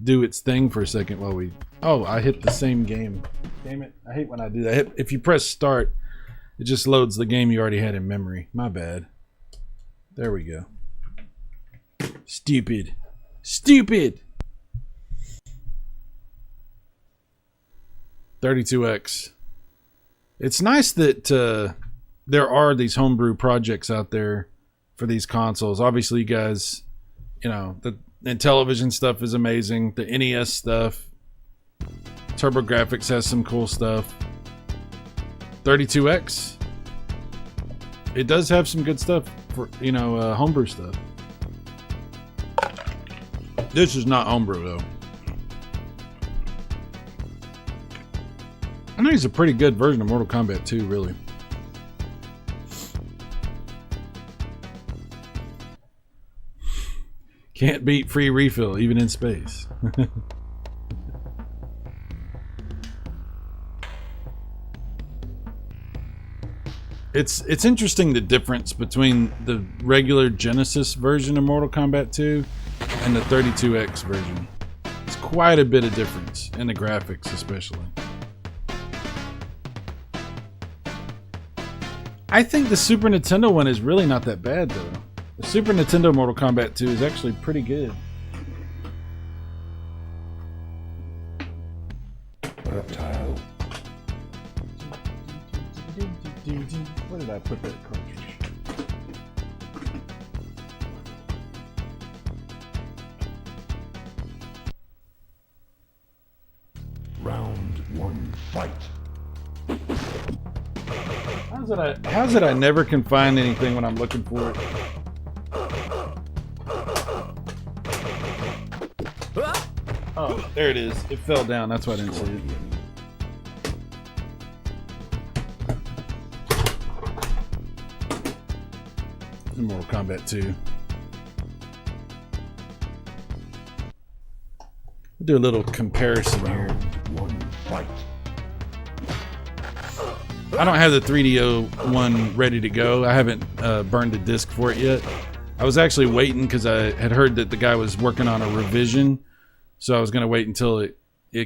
do its thing for a second while we... Oh, I hit the same game. Damn it. I hate when I do that. If you press start, it just loads the game you already had in memory. My bad. There we go. Stupid. Stupid! 32X. It's nice that there are these homebrew projects out there for these consoles. Obviously, you guys, you know, the Intellivision stuff is amazing. The NES stuff. TurboGrafx has some cool stuff. 32X. It does have some good stuff for, you know, homebrew stuff. This is not homebrew, though. I think it's a pretty good version of Mortal Kombat 2, really. Can't beat free refill, even in space. It's interesting the difference between the regular Genesis version of Mortal Kombat 2 and the 32X version. It's quite a bit of difference in the graphics, especially. I think the Super Nintendo one is really not that bad, though. The Super Nintendo Mortal Kombat 2 is actually pretty good. Reptile. Where did I put that cartridge? Round one, fight. How's it I never can find anything when I'm looking for it? Oh, there it is. It fell down. That's why I didn't see it. In Mortal Kombat 2. We'll do a little comparison here. One, fight. I don't have the 3DO one ready to go. I haven't burned a disc for it yet. I was actually waiting because I had heard that the guy was working on a revision. So I was going to wait until it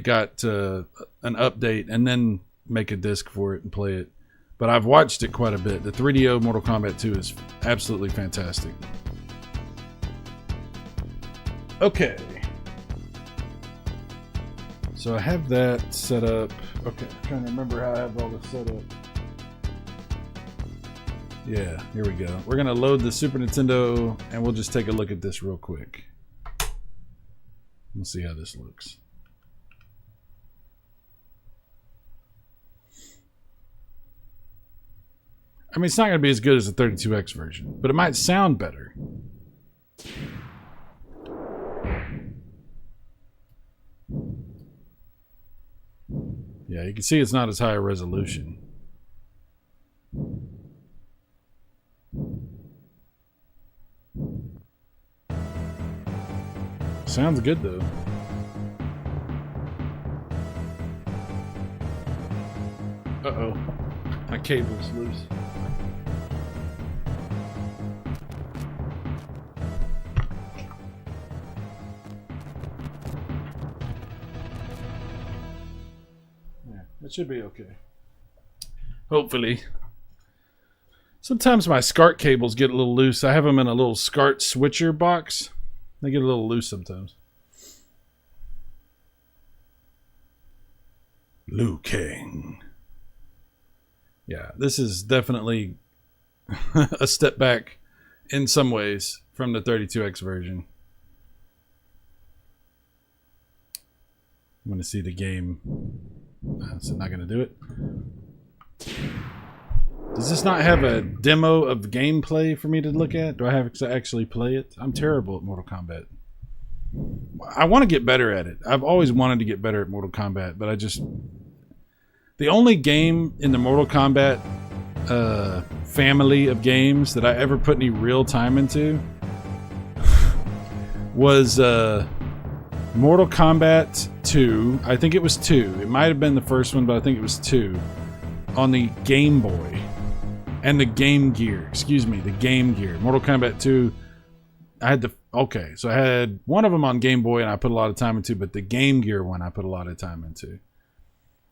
got an update and then make a disc for it and play it. But I've watched it quite a bit. The 3DO Mortal Kombat 2 is absolutely fantastic. Okay. So I have that set up. Okay, I'm trying to remember how I have all this set up. Yeah, here we go. We're going to load the Super Nintendo and we'll just take a look at this real quick. We'll see how this looks. I mean, it's not going to be as good as the 32X version, but it might sound better. Yeah, you can see it's not as high a resolution. Sounds good though. Uh-oh. My cable's loose. Yeah, it should be okay. Hopefully. Sometimes my SCART cables get a little loose. I have them in a little SCART switcher box. They get a little loose sometimes. Liu Kang. Yeah, this is definitely a step back in some ways from the 32X version. I'm going to see the game. Is it not going to do it? Does this not have a demo of gameplay for me to look at? Do I have to actually play it? I'm terrible at Mortal Kombat. I want to get better at it. I've always wanted to get better at Mortal Kombat, but I just... The only game in the Mortal Kombat family of games that I ever put any real time into was Mortal Kombat 2. I think it was 2. It might have been the first one, but I think it was 2. On the Game Boy. And the Game Gear. Excuse me, the Game Gear. Mortal Kombat 2. I had the... Okay, so I had one of them on Game Boy and I put a lot of time into, but the Game Gear one I put a lot of time into.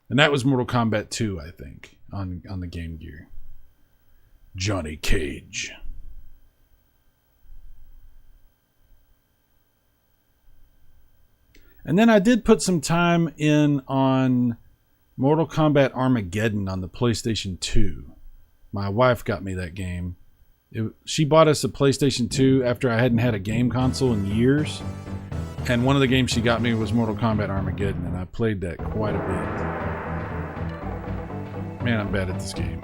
And that was Mortal Kombat 2, I think, on the Game Gear. Johnny Cage. And then I did put some time in on Mortal Kombat Armageddon on the PlayStation 2. My wife got me that game. She bought us a PlayStation 2 after I hadn't had a game console in years. And one of the games she got me was Mortal Kombat Armageddon, and I played that quite a bit. Man, I'm bad at this game.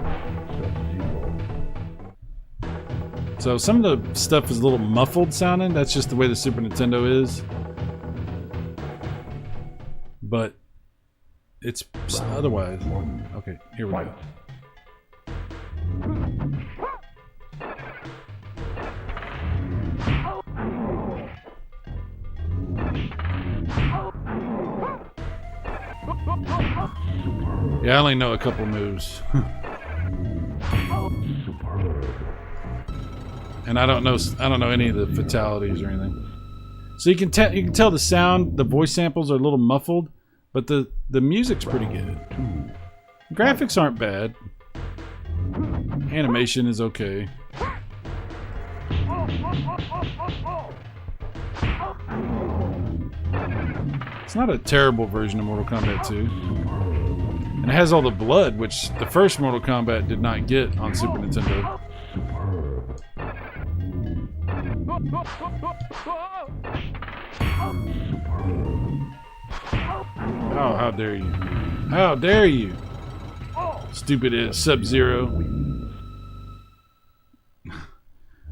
So some of the stuff is a little muffled sounding. That's just the way the Super Nintendo is. But it's otherwise. Okay, here we go. Yeah, I only know a couple moves. And I don't know any of the fatalities or anything. So you can tell the sound, the voice samples are a little muffled, but the music's pretty good. Graphics aren't bad. Animation is okay. It's not a terrible version of Mortal Kombat 2. And it has all the blood, which the first Mortal Kombat did not get on Super Nintendo. Oh, how dare you. How dare you! Stupid Sub-Zero.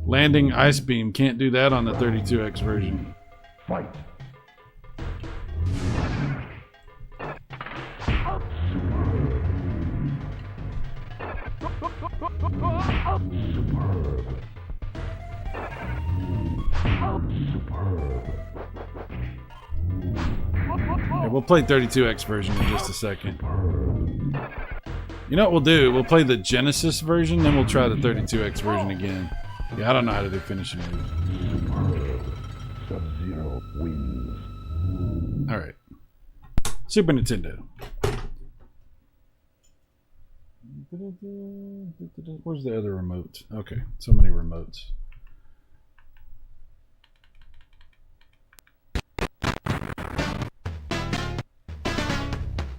Landing Ice Beam. Can't do that on the 32X version. Fight. Yeah, we'll play 32X version in just a second. You know what we'll do? We'll play the Genesis version, then we'll try the 32X version again. Yeah, I don't know how to do finishing moves. Sub-Zero wins. Alright. Super Nintendo. Where's the other remote? Okay, so many remotes.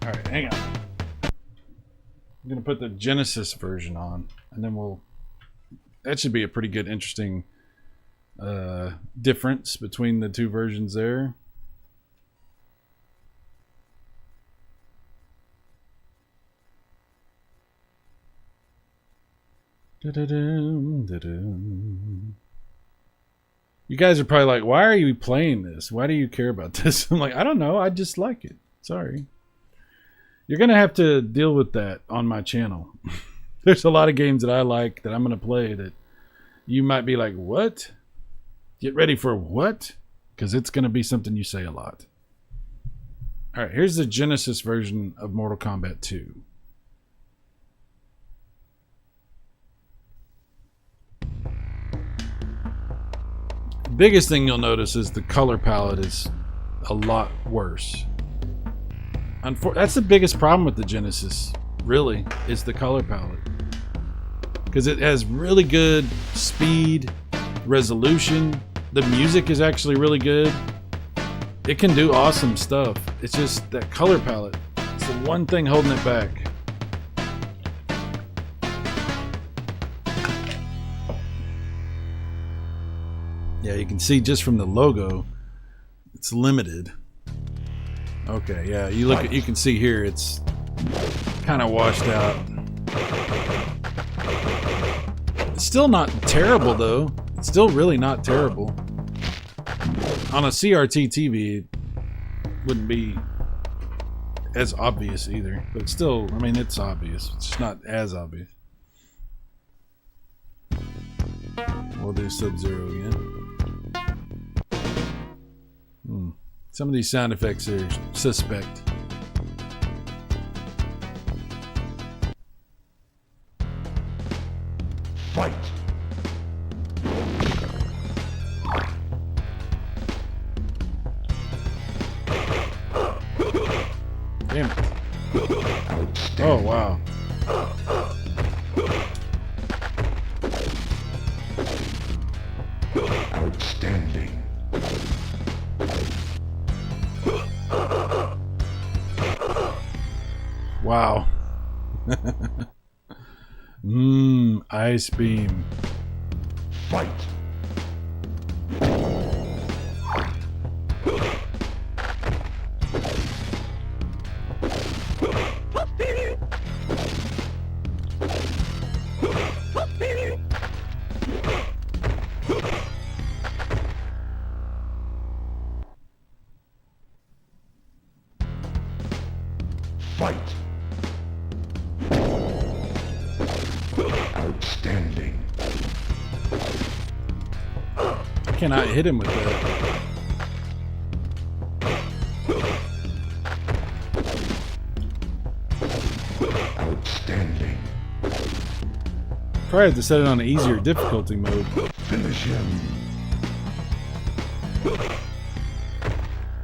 Alright, hang on. I'm going to put the Genesis version on, and then we'll... That should be a pretty good, interesting difference between the two versions there. You guys are probably like, why are you playing this? Why do you care about this? I'm like, I don't know. I just like it. Sorry. You're going to have to deal with that on my channel. There's a lot of games that I like that I'm going to play that you might be like, what? Get ready for what? because it's going to be something you say a lot. All right, here's the Genesis version of Mortal Kombat 2. The biggest thing you'll notice is the color palette is a lot worse. That's the biggest problem with the Genesis, really, is the color palette. Because it has really good speed, resolution. The music is actually really good. It can do awesome stuff. It's just that color palette. It's the one thing holding it back. Yeah, you can see just from the logo, it's limited. Okay, yeah, you can see here it's kind of washed out. It's still not terrible though. It's still really not terrible. On a CRT TV, it wouldn't be as obvious either. But it's still, I mean, it's obvious. It's just not as obvious. We'll do Sub-Zero again. Some of these sound effects are suspect. Fight! Damn it. Oh, wow. Outstanding. Wow. Ice beam. Fight! Fight! Outstanding. I cannot hit him with that. Outstanding. Probably have to set it on an easier difficulty mode. Finish him.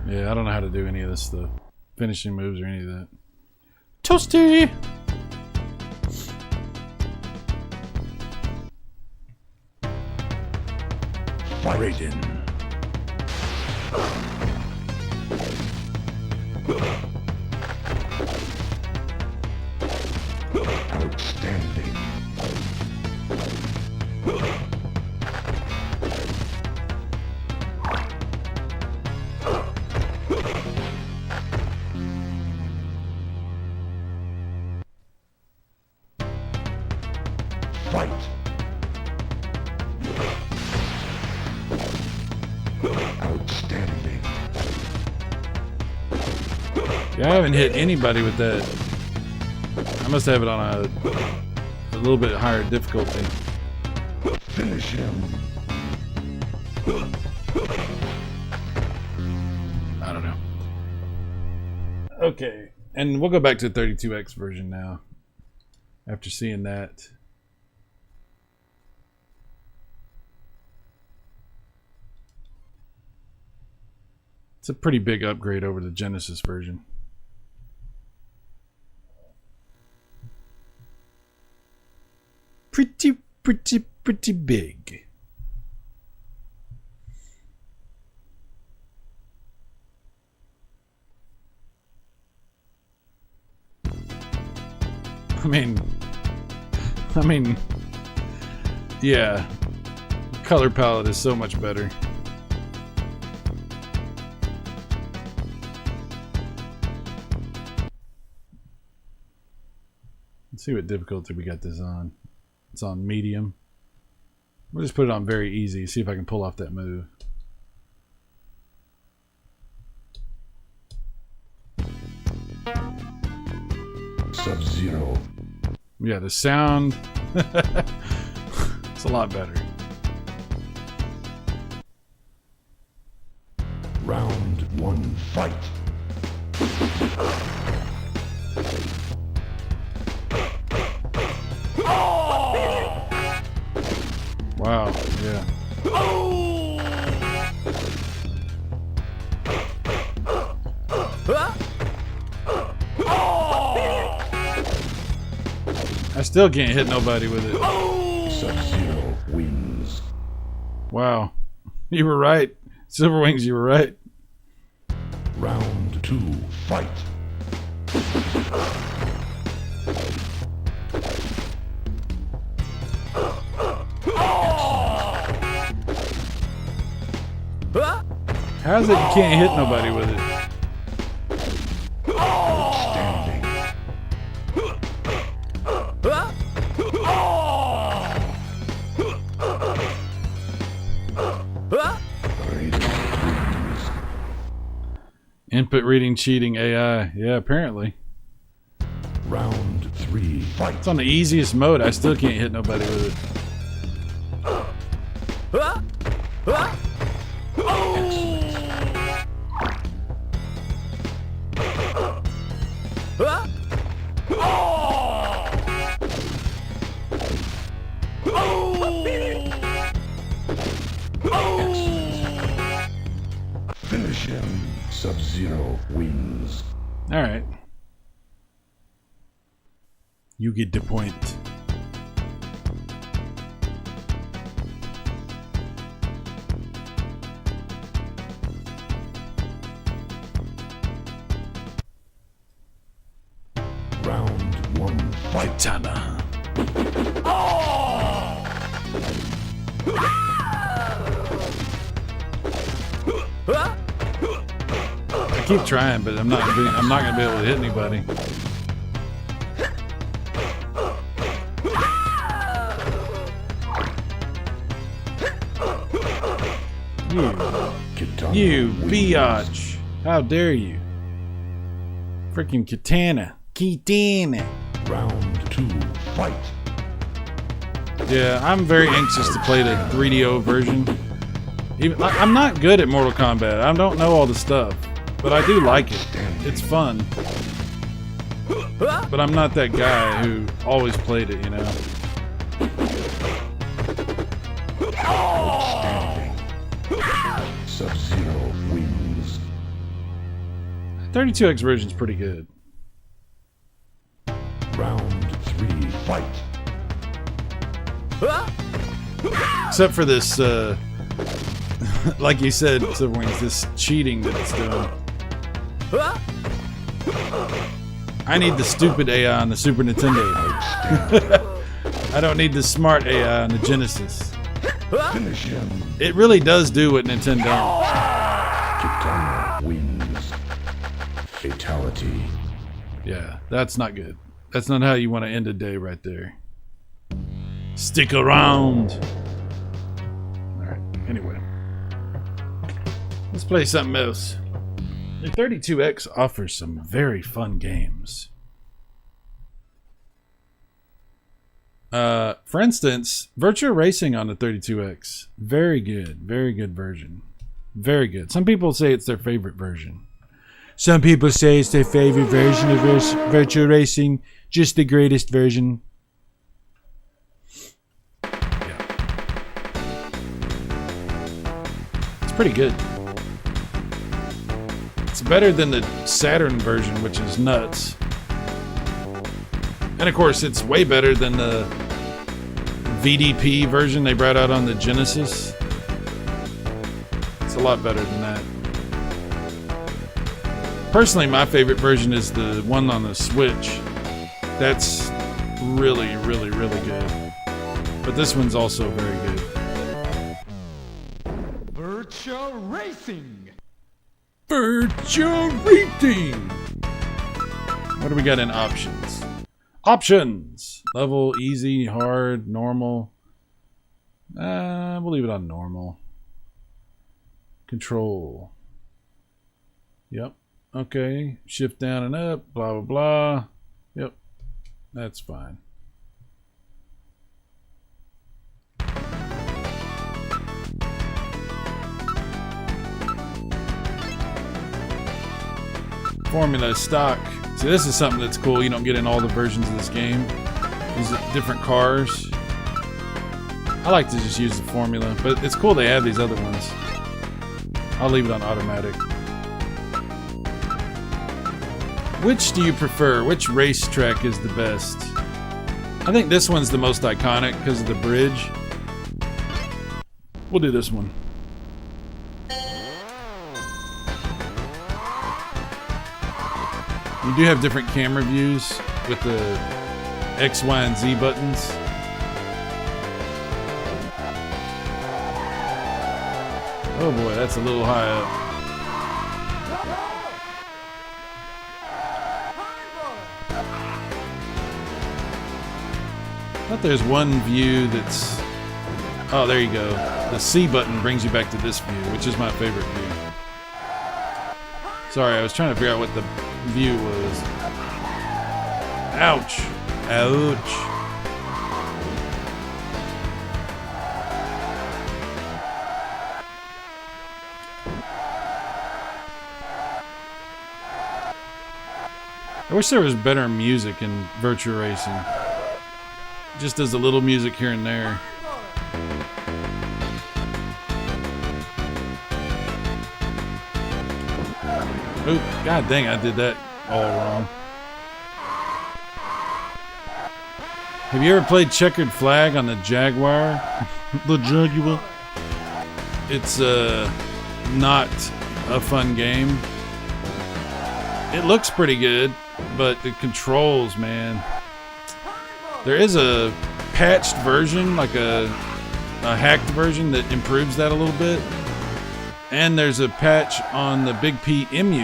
Yeah, I don't know how to do any of this stuff. Finishing moves or any of that. Toasty! Raiden. Outstanding. Fight. Outstanding. Yeah, I haven't hit anybody with that. I must have it on a little bit higher difficulty. Finish him. I don't know. Okay, and we'll go back to the 32X version now. After seeing that. It's a pretty big upgrade over the Genesis version. Pretty big. I mean, yeah. The color palette is so much better. Let's see what difficulty we got this on. It's on medium. We'll just put it on very easy. See if I can pull off that move. Sub-Zero. Yeah, the sound. It's a lot better. Round one, fight. Wow, yeah. I still can't hit nobody with it. Sub-Zero wins. Wow. You were right. Silver Wings, you were right. Round two, fight. How is it you can't hit nobody with it? Outstanding. Raiden wins. Input reading cheating AI. Yeah, apparently. Round three, fight. It's on the easiest mode. I still can't hit nobody with it. Finish him. Sub-Zero wins. All right. You get the point. Round one, fight. Katana. I keep trying, but I'm not gonna be able to hit anybody. Katana You wins. biatch. How dare you? Freaking katana. Katana. Round two, fight. Yeah, I'm very anxious to play the 3DO version. Even, I'm not good at Mortal Kombat. I don't know all the stuff, but I do like it. It's fun. But I'm not that guy who always played it, you know. Outstanding. Sub-Zero wins. 32X version's pretty good. Round three, fight. Except for this, like you said, Silver Wings, this cheating that it's doing. I need the stupid AI on the Super Nintendo. I don't need the smart AI on the Genesis. Finish him. It really does do what Nintendo does. Katana wins. Fatality. Yeah, that's not good. That's not how you want to end a day right there. Stick around. Alright, anyway. Let's play something else. The 32X offers some very fun games. For instance, Virtua Racing on the 32X. Very good version. Very good. Some people say it's their favorite version. Some people say it's their favorite version of Virtua Racing. Just the greatest version. Yeah. It's pretty good. It's better than the Saturn version, which is nuts. And of course, it's way better than the VDP version they brought out on the Genesis. It's a lot better than that. Personally, my favorite version is the one on the Switch. That's really good. But this one's also very good. Virtua Racing. Virtua Racing! What do we got in options? Options! Level, easy, hard, normal. We'll leave it on normal. Control. Yep. Okay. Shift down and up. Blah, blah, blah. Yep. That's fine. Formula stock. See, this is something that's cool. You don't get in all the versions of this game. These are different cars. I like to just use the formula, but it's cool they have these other ones. I'll leave it on automatic. Which do you prefer? Which racetrack is the best? I think this one's the most iconic because of the bridge. We'll do this one. You do have different camera views with the X, Y, and Z buttons. Oh boy, that's a little high up. I thought there's one view that's... Oh, there you go. The C button brings you back to this view, which is my favorite view. Sorry, I was trying to figure out what the view was. Ouch. Ouch. I wish there was better music in Virtua Racing. Just as a little music here and there. Oh, god dang, I did that all wrong. Have you ever played Checkered Flag on the Jaguar? The Jaguar? It's not a fun game. It looks pretty good, but the controls, man. There is a patched version, like a hacked version that improves that a little bit. And there's a patch on the Big P EMU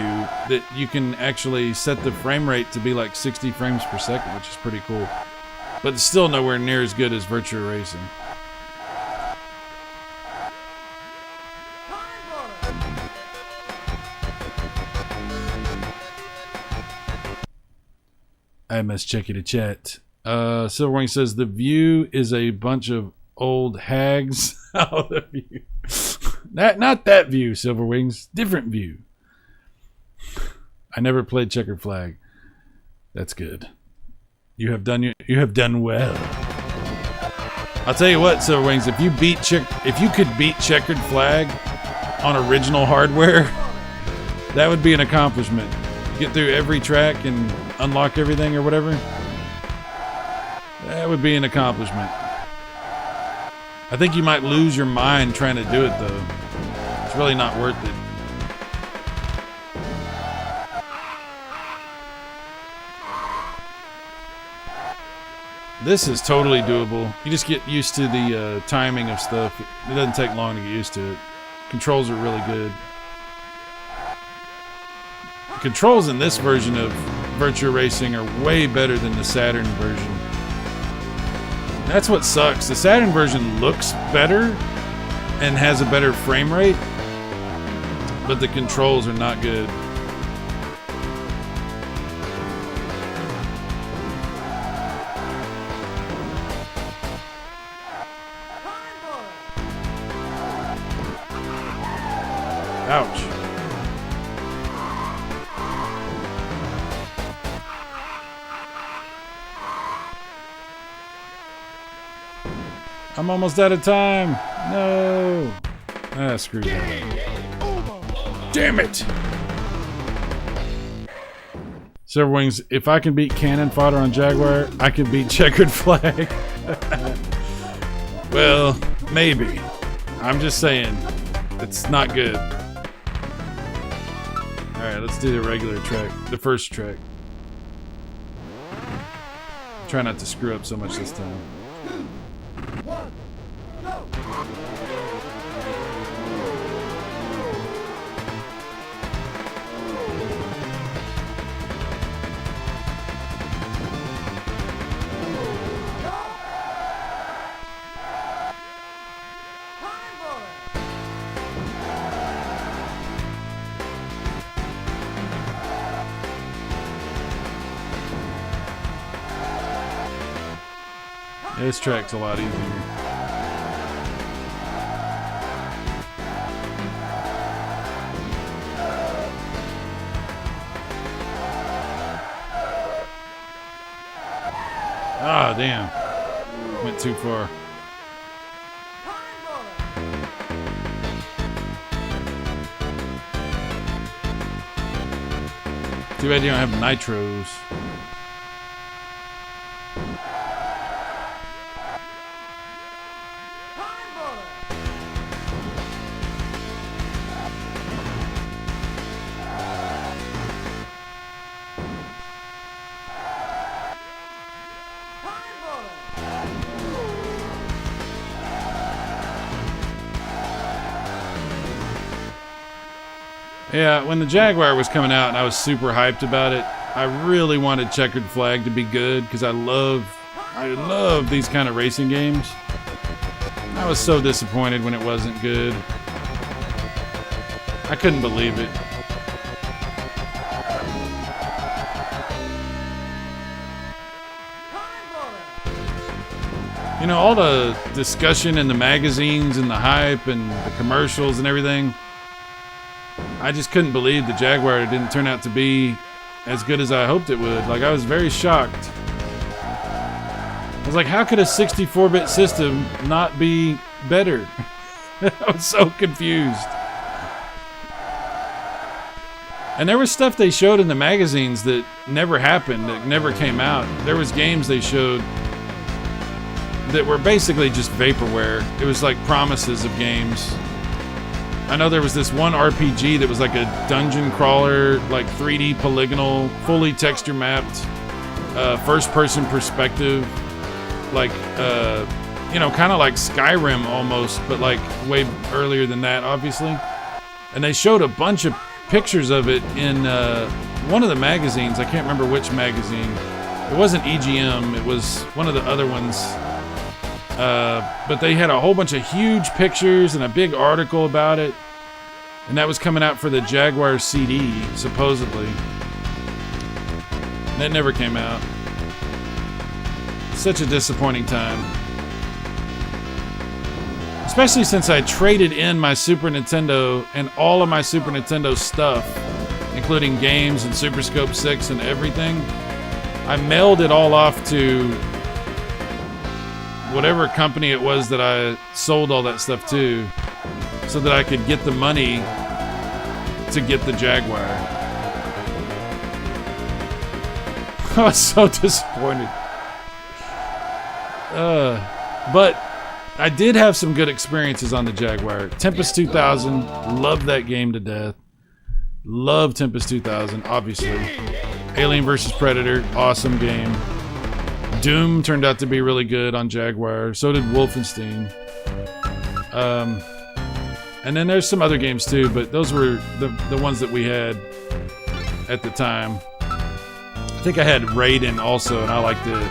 that you can actually set the frame rate to be like 60 frames per second, which is pretty cool. But it's still nowhere near as good as Virtua Racing. I must check it to chat. Silverwing says the view is a bunch of old hags. Oh, the view. Not that view, Silverwings. Different view. I never played Checkered Flag. That's good. You have done well. I'll tell you what, Silverwings. If you could beat Checkered Flag on original hardware, that would be an accomplishment. Get through every track and unlock everything or whatever. That would be an accomplishment. I think you might lose your mind trying to do it, though. It's really not worth it. This is totally doable. You just get used to the timing of stuff. It doesn't take long to get used to it. Controls are really good. The controls in this version of Virtua Racing are way better than the Saturn version. That's what sucks. The Saturn version looks better and has a better frame rate, but the controls are not good. Ouch. I'm almost out of time. No. Ah, screw that. Damn it. Silverwings, if I can beat Cannon Fodder on Jaguar, I can beat Checkered Flag. Well, maybe. I'm just saying. It's not good. Alright, let's do the regular track. The first track. Try not to screw up so much this time. This track's a lot easier. Ah, damn. Went too far. Too bad you don't have nitros. Yeah, when the Jaguar was coming out and I was super hyped about it, I really wanted Checkered Flag to be good because I love these kind of racing games. I was so disappointed when it wasn't good. I couldn't believe it. You know, all the discussion in the magazines and the hype and the commercials and everything, I just couldn't believe the Jaguar didn't turn out to be as good as I hoped it would. Like, I was very shocked. I was like, how could a 64-bit system not be better? I was so confused. And there was stuff they showed in the magazines that never happened, that never came out. There was games they showed that were basically just vaporware. It was like promises of games. I know there was this one RPG that was like a dungeon crawler, like 3D polygonal, fully texture mapped, first-person perspective, like, you know, kind of like Skyrim almost, but like way earlier than that, obviously. And they showed a bunch of pictures of it in one of the magazines. I can't remember which magazine. It wasn't EGM. It was one of the other ones. But they had a whole bunch of huge pictures and a big article about it. And that was coming out for the Jaguar CD, supposedly. That never came out. Such a disappointing time. Especially since I traded in my Super Nintendo and all of my Super Nintendo stuff, including games and Super Scope 6 and everything. I mailed it all off to whatever company it was that I sold all that stuff to, so that I could get the money to get the Jaguar. I was so disappointed. But I did have some good experiences on the Jaguar. Tempest 2000, loved that game to death. Love Tempest 2000, obviously. Alien vs. Predator, awesome game. Doom turned out to be really good on Jaguar. So did Wolfenstein. And then there's some other games too, but those were the ones that we had at the time. I think I had Raiden also, and I liked it.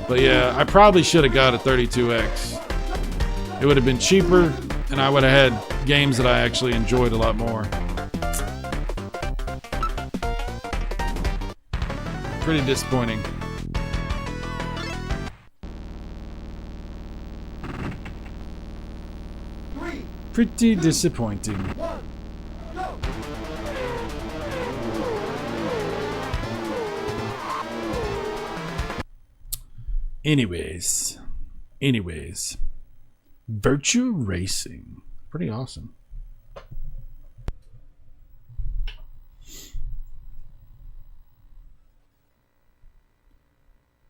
But yeah, I probably should have got a 32X. It would have been cheaper, and I would have had games that I actually enjoyed a lot more. Pretty disappointing. Pretty disappointing. Anyways. Virtua Racing. Pretty awesome.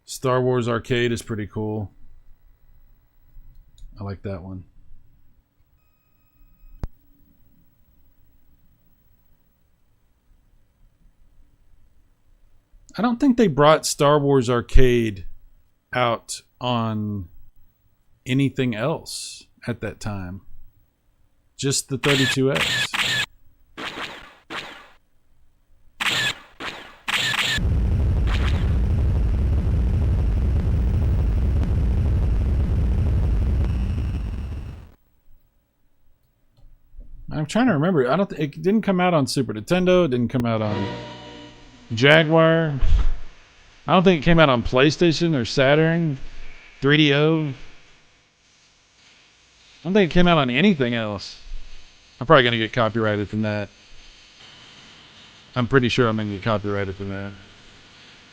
Star Wars Arcade is pretty cool. I like that one. I don't think they brought Star Wars Arcade out on anything else at that time. Just the 32X. I'm trying to remember. It didn't come out on Super Nintendo. It didn't come out on Jaguar. I don't think it came out on PlayStation or Saturn, 3DO. I don't think it came out on anything else. I'm probably going to get copyrighted from that. I'm pretty sure I'm going to get copyrighted from that.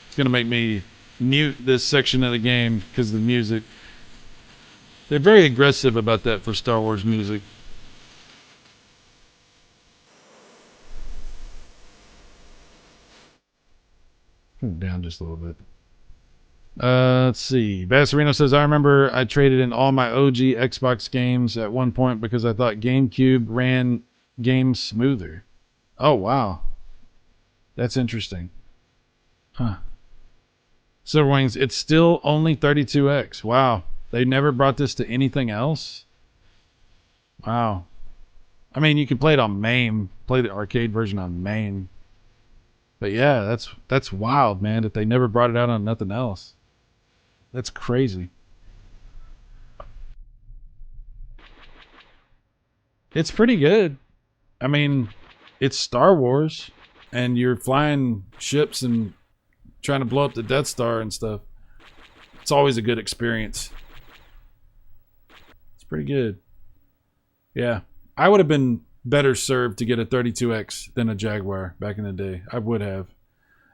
It's going to make me mute this section of the game because of the music. They're very aggressive about that for Star Wars music. Down just a little bit. Let's see. Bassarino says, I remember I traded in all my OG Xbox games at one point because I thought GameCube ran games smoother. Oh, wow. That's interesting. Huh. Silver Wings, it's still only 32X. Wow. They never brought this to anything else? Wow. I mean, you can play it on MAME. Play the arcade version on MAME. But yeah, that's wild, man, that they never brought it out on nothing else. That's crazy. It's pretty good. I mean, it's Star Wars, and you're flying ships and trying to blow up the Death Star and stuff. It's always a good experience. It's pretty good. Yeah. I would have been better served to get a 32X than a Jaguar back in the day. I would have.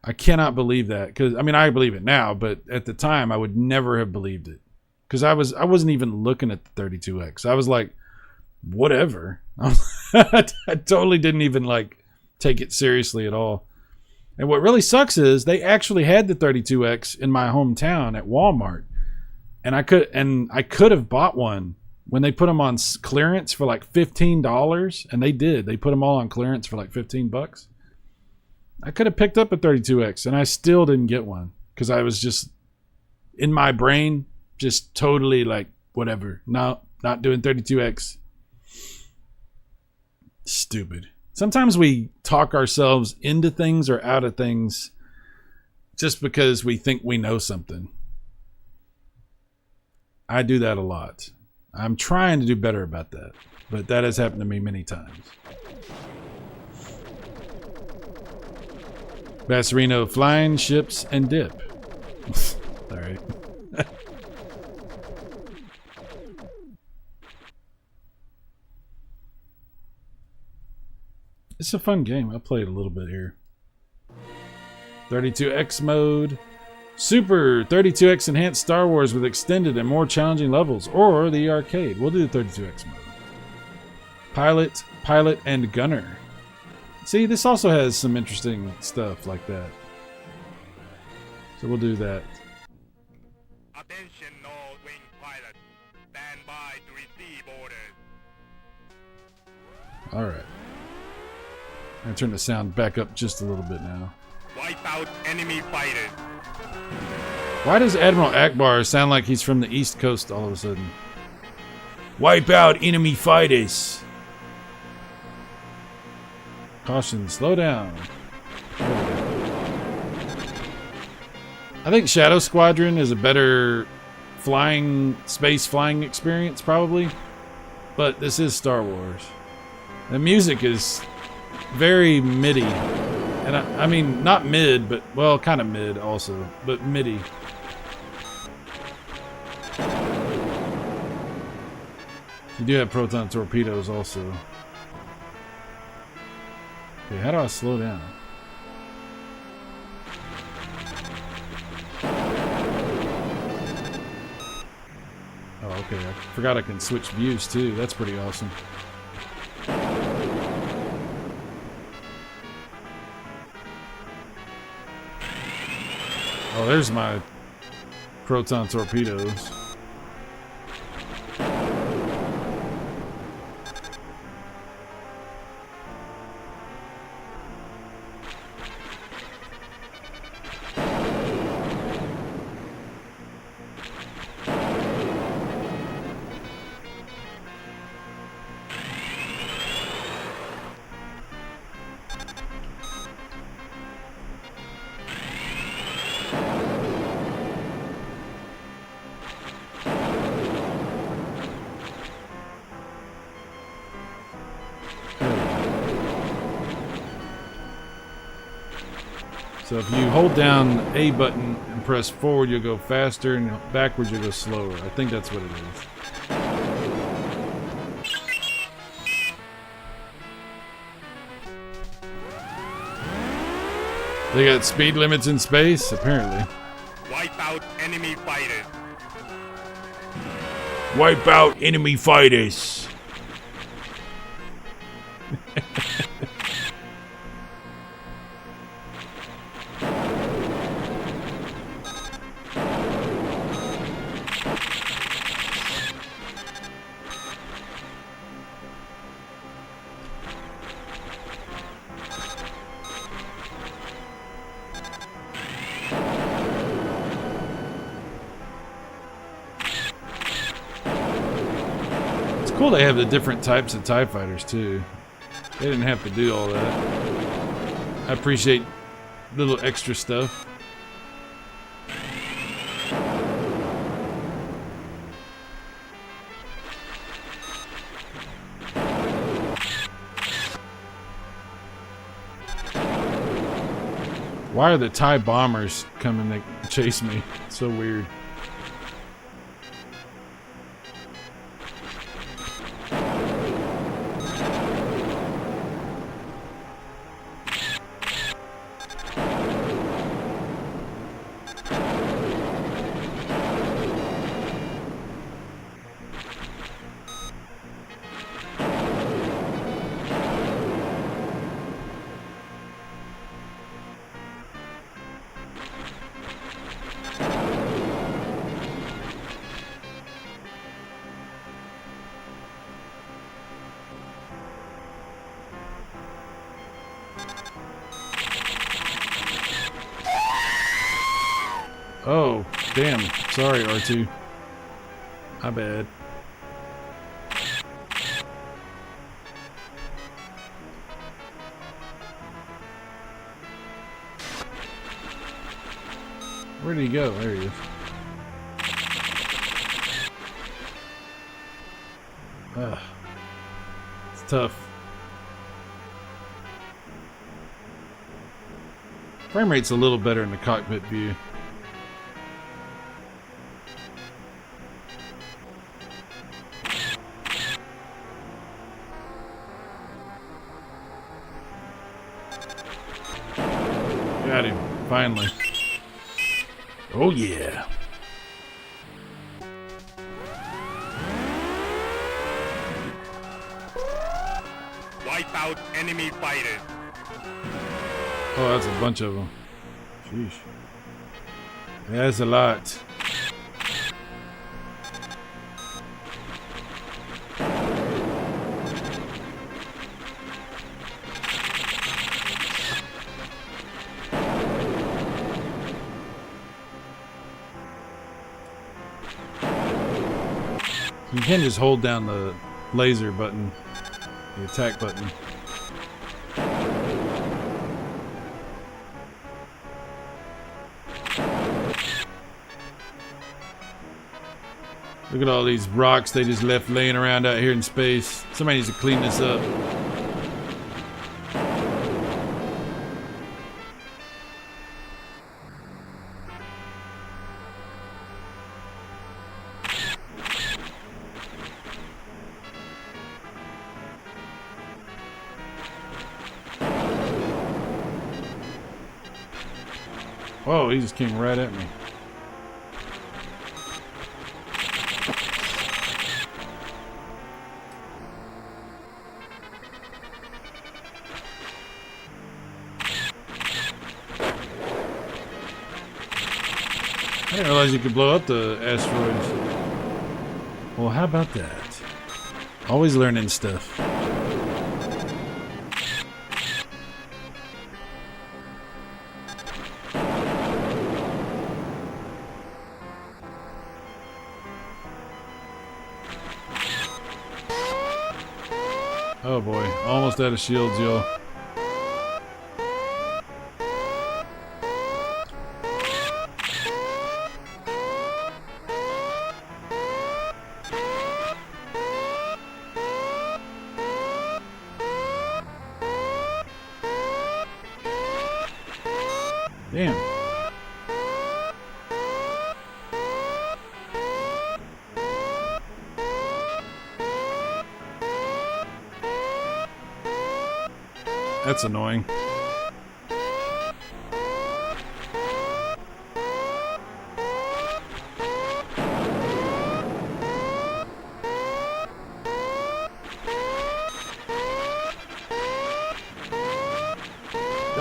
I cannot believe that, because I mean, I believe it now, but at the time I would never have believed it, because I wasn't even looking at the 32X. I was like, whatever. I totally didn't even like take it seriously at all. And what really sucks is they actually had the 32X in my hometown at Walmart, and I could have bought one when they put them on clearance for like $15, and they did. They put them all on clearance for like $15. I could have picked up a 32X, and I still didn't get one because I was just in my brain, just totally like, whatever. No, not doing 32X. Stupid. Sometimes we talk ourselves into things or out of things just because we think we know something. I do that a lot. I'm trying to do better about that, but that has happened to me many times. Bassarino, flying ships and dip. All right. It's a fun game. I played a little bit here. 32X mode. Super 32X enhanced Star Wars with extended and more challenging levels, or the arcade. We'll do the 32X mode. Pilot, and gunner. See, this also has some interesting stuff like that. So we'll do that. Attention all wing pilots. Stand by to receive orders. Alright. I'm going to turn the sound back up just a little bit now. Wipe out enemy fighters. Why does Admiral Akbar sound like he's from the East Coast all of a sudden? Wipe out enemy fighters. Caution, slow down. I think Shadow Squadron is a better space flying experience, probably. But this is Star Wars. The music is very MIDI. And I mean, not mid, but, well, kind of mid also, but MIDI. You do have proton torpedoes also. Okay, how do I slow down? Oh, okay. I forgot I can switch views too. That's pretty awesome. Oh, there's my proton torpedoes. So if you hold down A button and press forward, you'll go faster, and backwards you'll go slower. I think that's what it is. They got speed limits in space, apparently. Wipe out enemy fighters. Wipe out enemy fighters. Cool they have the different types of TIE fighters too. They didn't have to do all that. I appreciate little extra stuff. Why are the TIE bombers coming to chase me? It's so weird. Oh, damn. Sorry, R2. My bad. Where did he go? There he is. It's tough. Frame rate's a little better in the cockpit view. Got him, finally. Oh yeah. Wipe out enemy fighters. Oh, that's a bunch of them. Sheesh. That's a lot. You can just hold down the laser button, the attack button. Look at all these rocks they just left laying around out here in space. Somebody needs to clean this up. Whoa, he just came right at me. I didn't realize you could blow up the asteroids. Well, how about that? Always learning stuff. Oh boy, almost out of shields, y'all. Damn. That's annoying.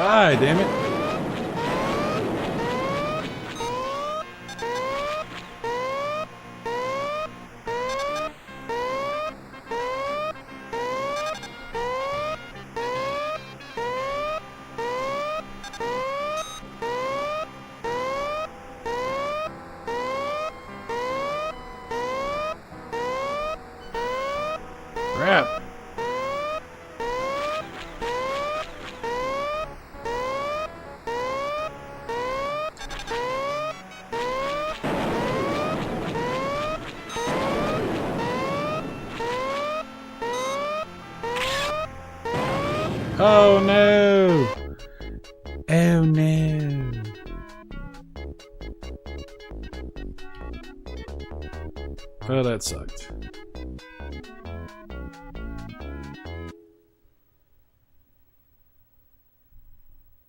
Die, damn it. Crap. Oh no! Oh no! Oh, that sucked.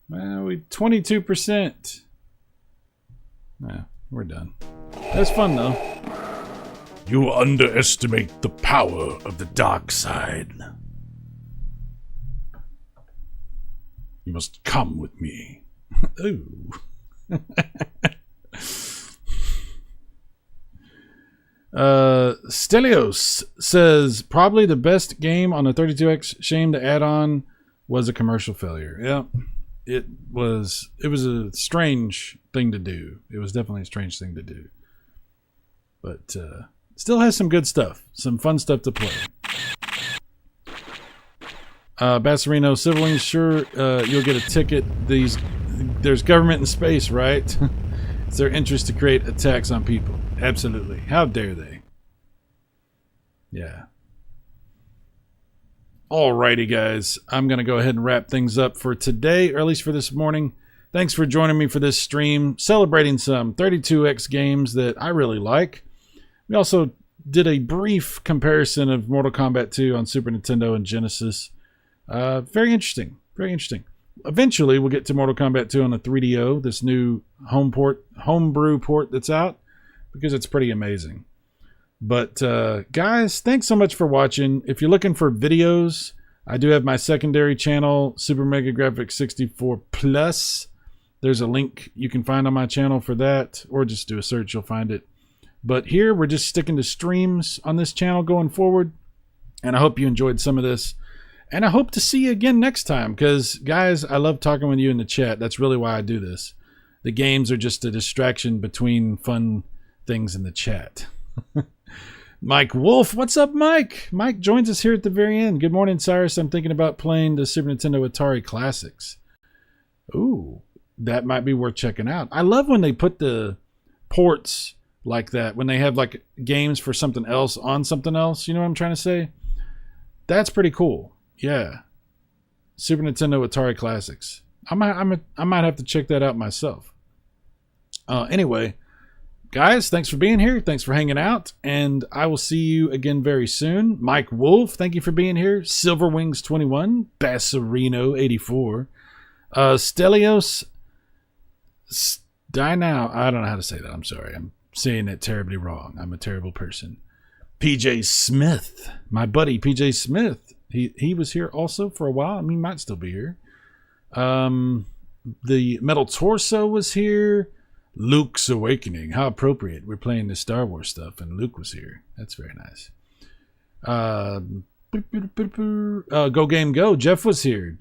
Well, we 22%. Nah, we're done. That's fun though. You underestimate the power of the dark side. You must come with me. Ooh. Stelios says probably the best game on the 32X. Shame the add-on was a commercial failure. Yeah, it was a strange thing to do. It was definitely a strange thing to do. But still has some good stuff, some fun stuff to play. Bassarino, Civil Wings, sure you'll get a ticket. There's government in space, right? It's their interest to create attacks on people. Absolutely. How dare they? Yeah. Alrighty, guys. I'm going to go ahead and wrap things up for today, or at least for this morning. Thanks for joining me for this stream, celebrating some 32X games that I really like. We also did a brief comparison of Mortal Kombat 2 on Super Nintendo and Genesis. Very interesting. Very interesting. Eventually, we'll get to Mortal Kombat 2 on the 3DO, this new homebrew port that's out, because it's pretty amazing. But guys, thanks so much for watching. If you're looking for videos, I do have my secondary channel, Super Mega Graphics 64 Plus. There's a link you can find on my channel for that, or just do a search, you'll find it. But here, we're just sticking to streams on this channel going forward. And I hope you enjoyed some of this. And I hope to see you again next time, because, guys, I love talking with you in the chat. That's really why I do this. The games are just a distraction between fun things in the chat. Mike Wolf, what's up, Mike? Mike joins us here at the very end. Good morning, Cyrus. I'm thinking about playing the Super Nintendo Atari Classics. Ooh, that might be worth checking out. I love when they put the ports like that, when they have like games for something else on something else. You know what I'm trying to say? That's pretty cool. Yeah. Super Nintendo Atari Classics. I might have to check that out myself. Anyway, guys, thanks for being here. Thanks for hanging out. And I will see you again very soon. Mike Wolf, thank you for being here. Silverwings21, Bassarino84, Stelios Now. I don't know how to say that. I'm sorry. I'm saying it terribly wrong. I'm a terrible person. PJ Smith, my buddy PJ Smith. He was here also for a while. I mean, he might still be here. The Metal Torso was here. Luke's Awakening. How appropriate. We're playing the Star Wars stuff, and Luke was here. That's very nice. Go Game Go. Jeff was here.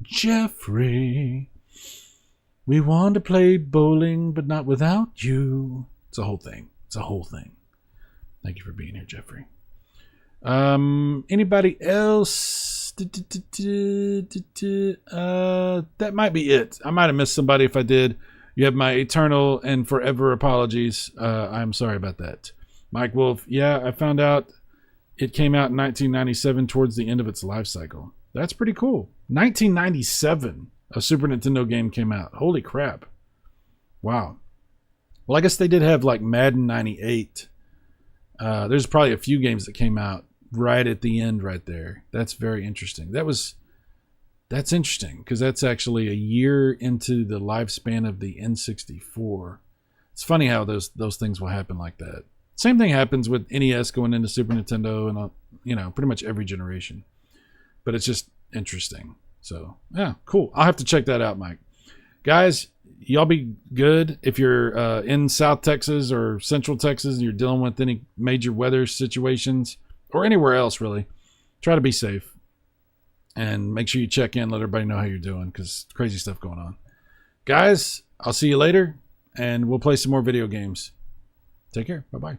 Jeffrey. We want to play bowling, but not without you. It's a whole thing. It's a whole thing. Thank you for being here, Jeffrey. Anybody else? That might be it. I might have missed somebody if I did. You have my eternal and forever apologies. I'm sorry about that. Mike Wolf, yeah, I found out it came out in 1997 towards the end of its life cycle. That's pretty cool. 1997, a Super Nintendo game came out. Holy crap. Wow. Well, I guess they did have like Madden 98. There's probably a few games that came out right at the end right there. That's very interesting. That's interesting because that's actually a year into the lifespan of the N64. It's funny how those things will happen like that. Same thing happens with NES going into Super Nintendo and pretty much every generation. But it's just interesting. So, yeah, cool. I'll have to check that out, Mike. Guys, y'all be good. If you're in South Texas or Central Texas and you're dealing with any major weather situations or anywhere else, really, try to be safe. And make sure you check in, let everybody know how you're doing, because crazy stuff going on. Guys, I'll see you later, and we'll play some more video games. Take care. Bye-bye.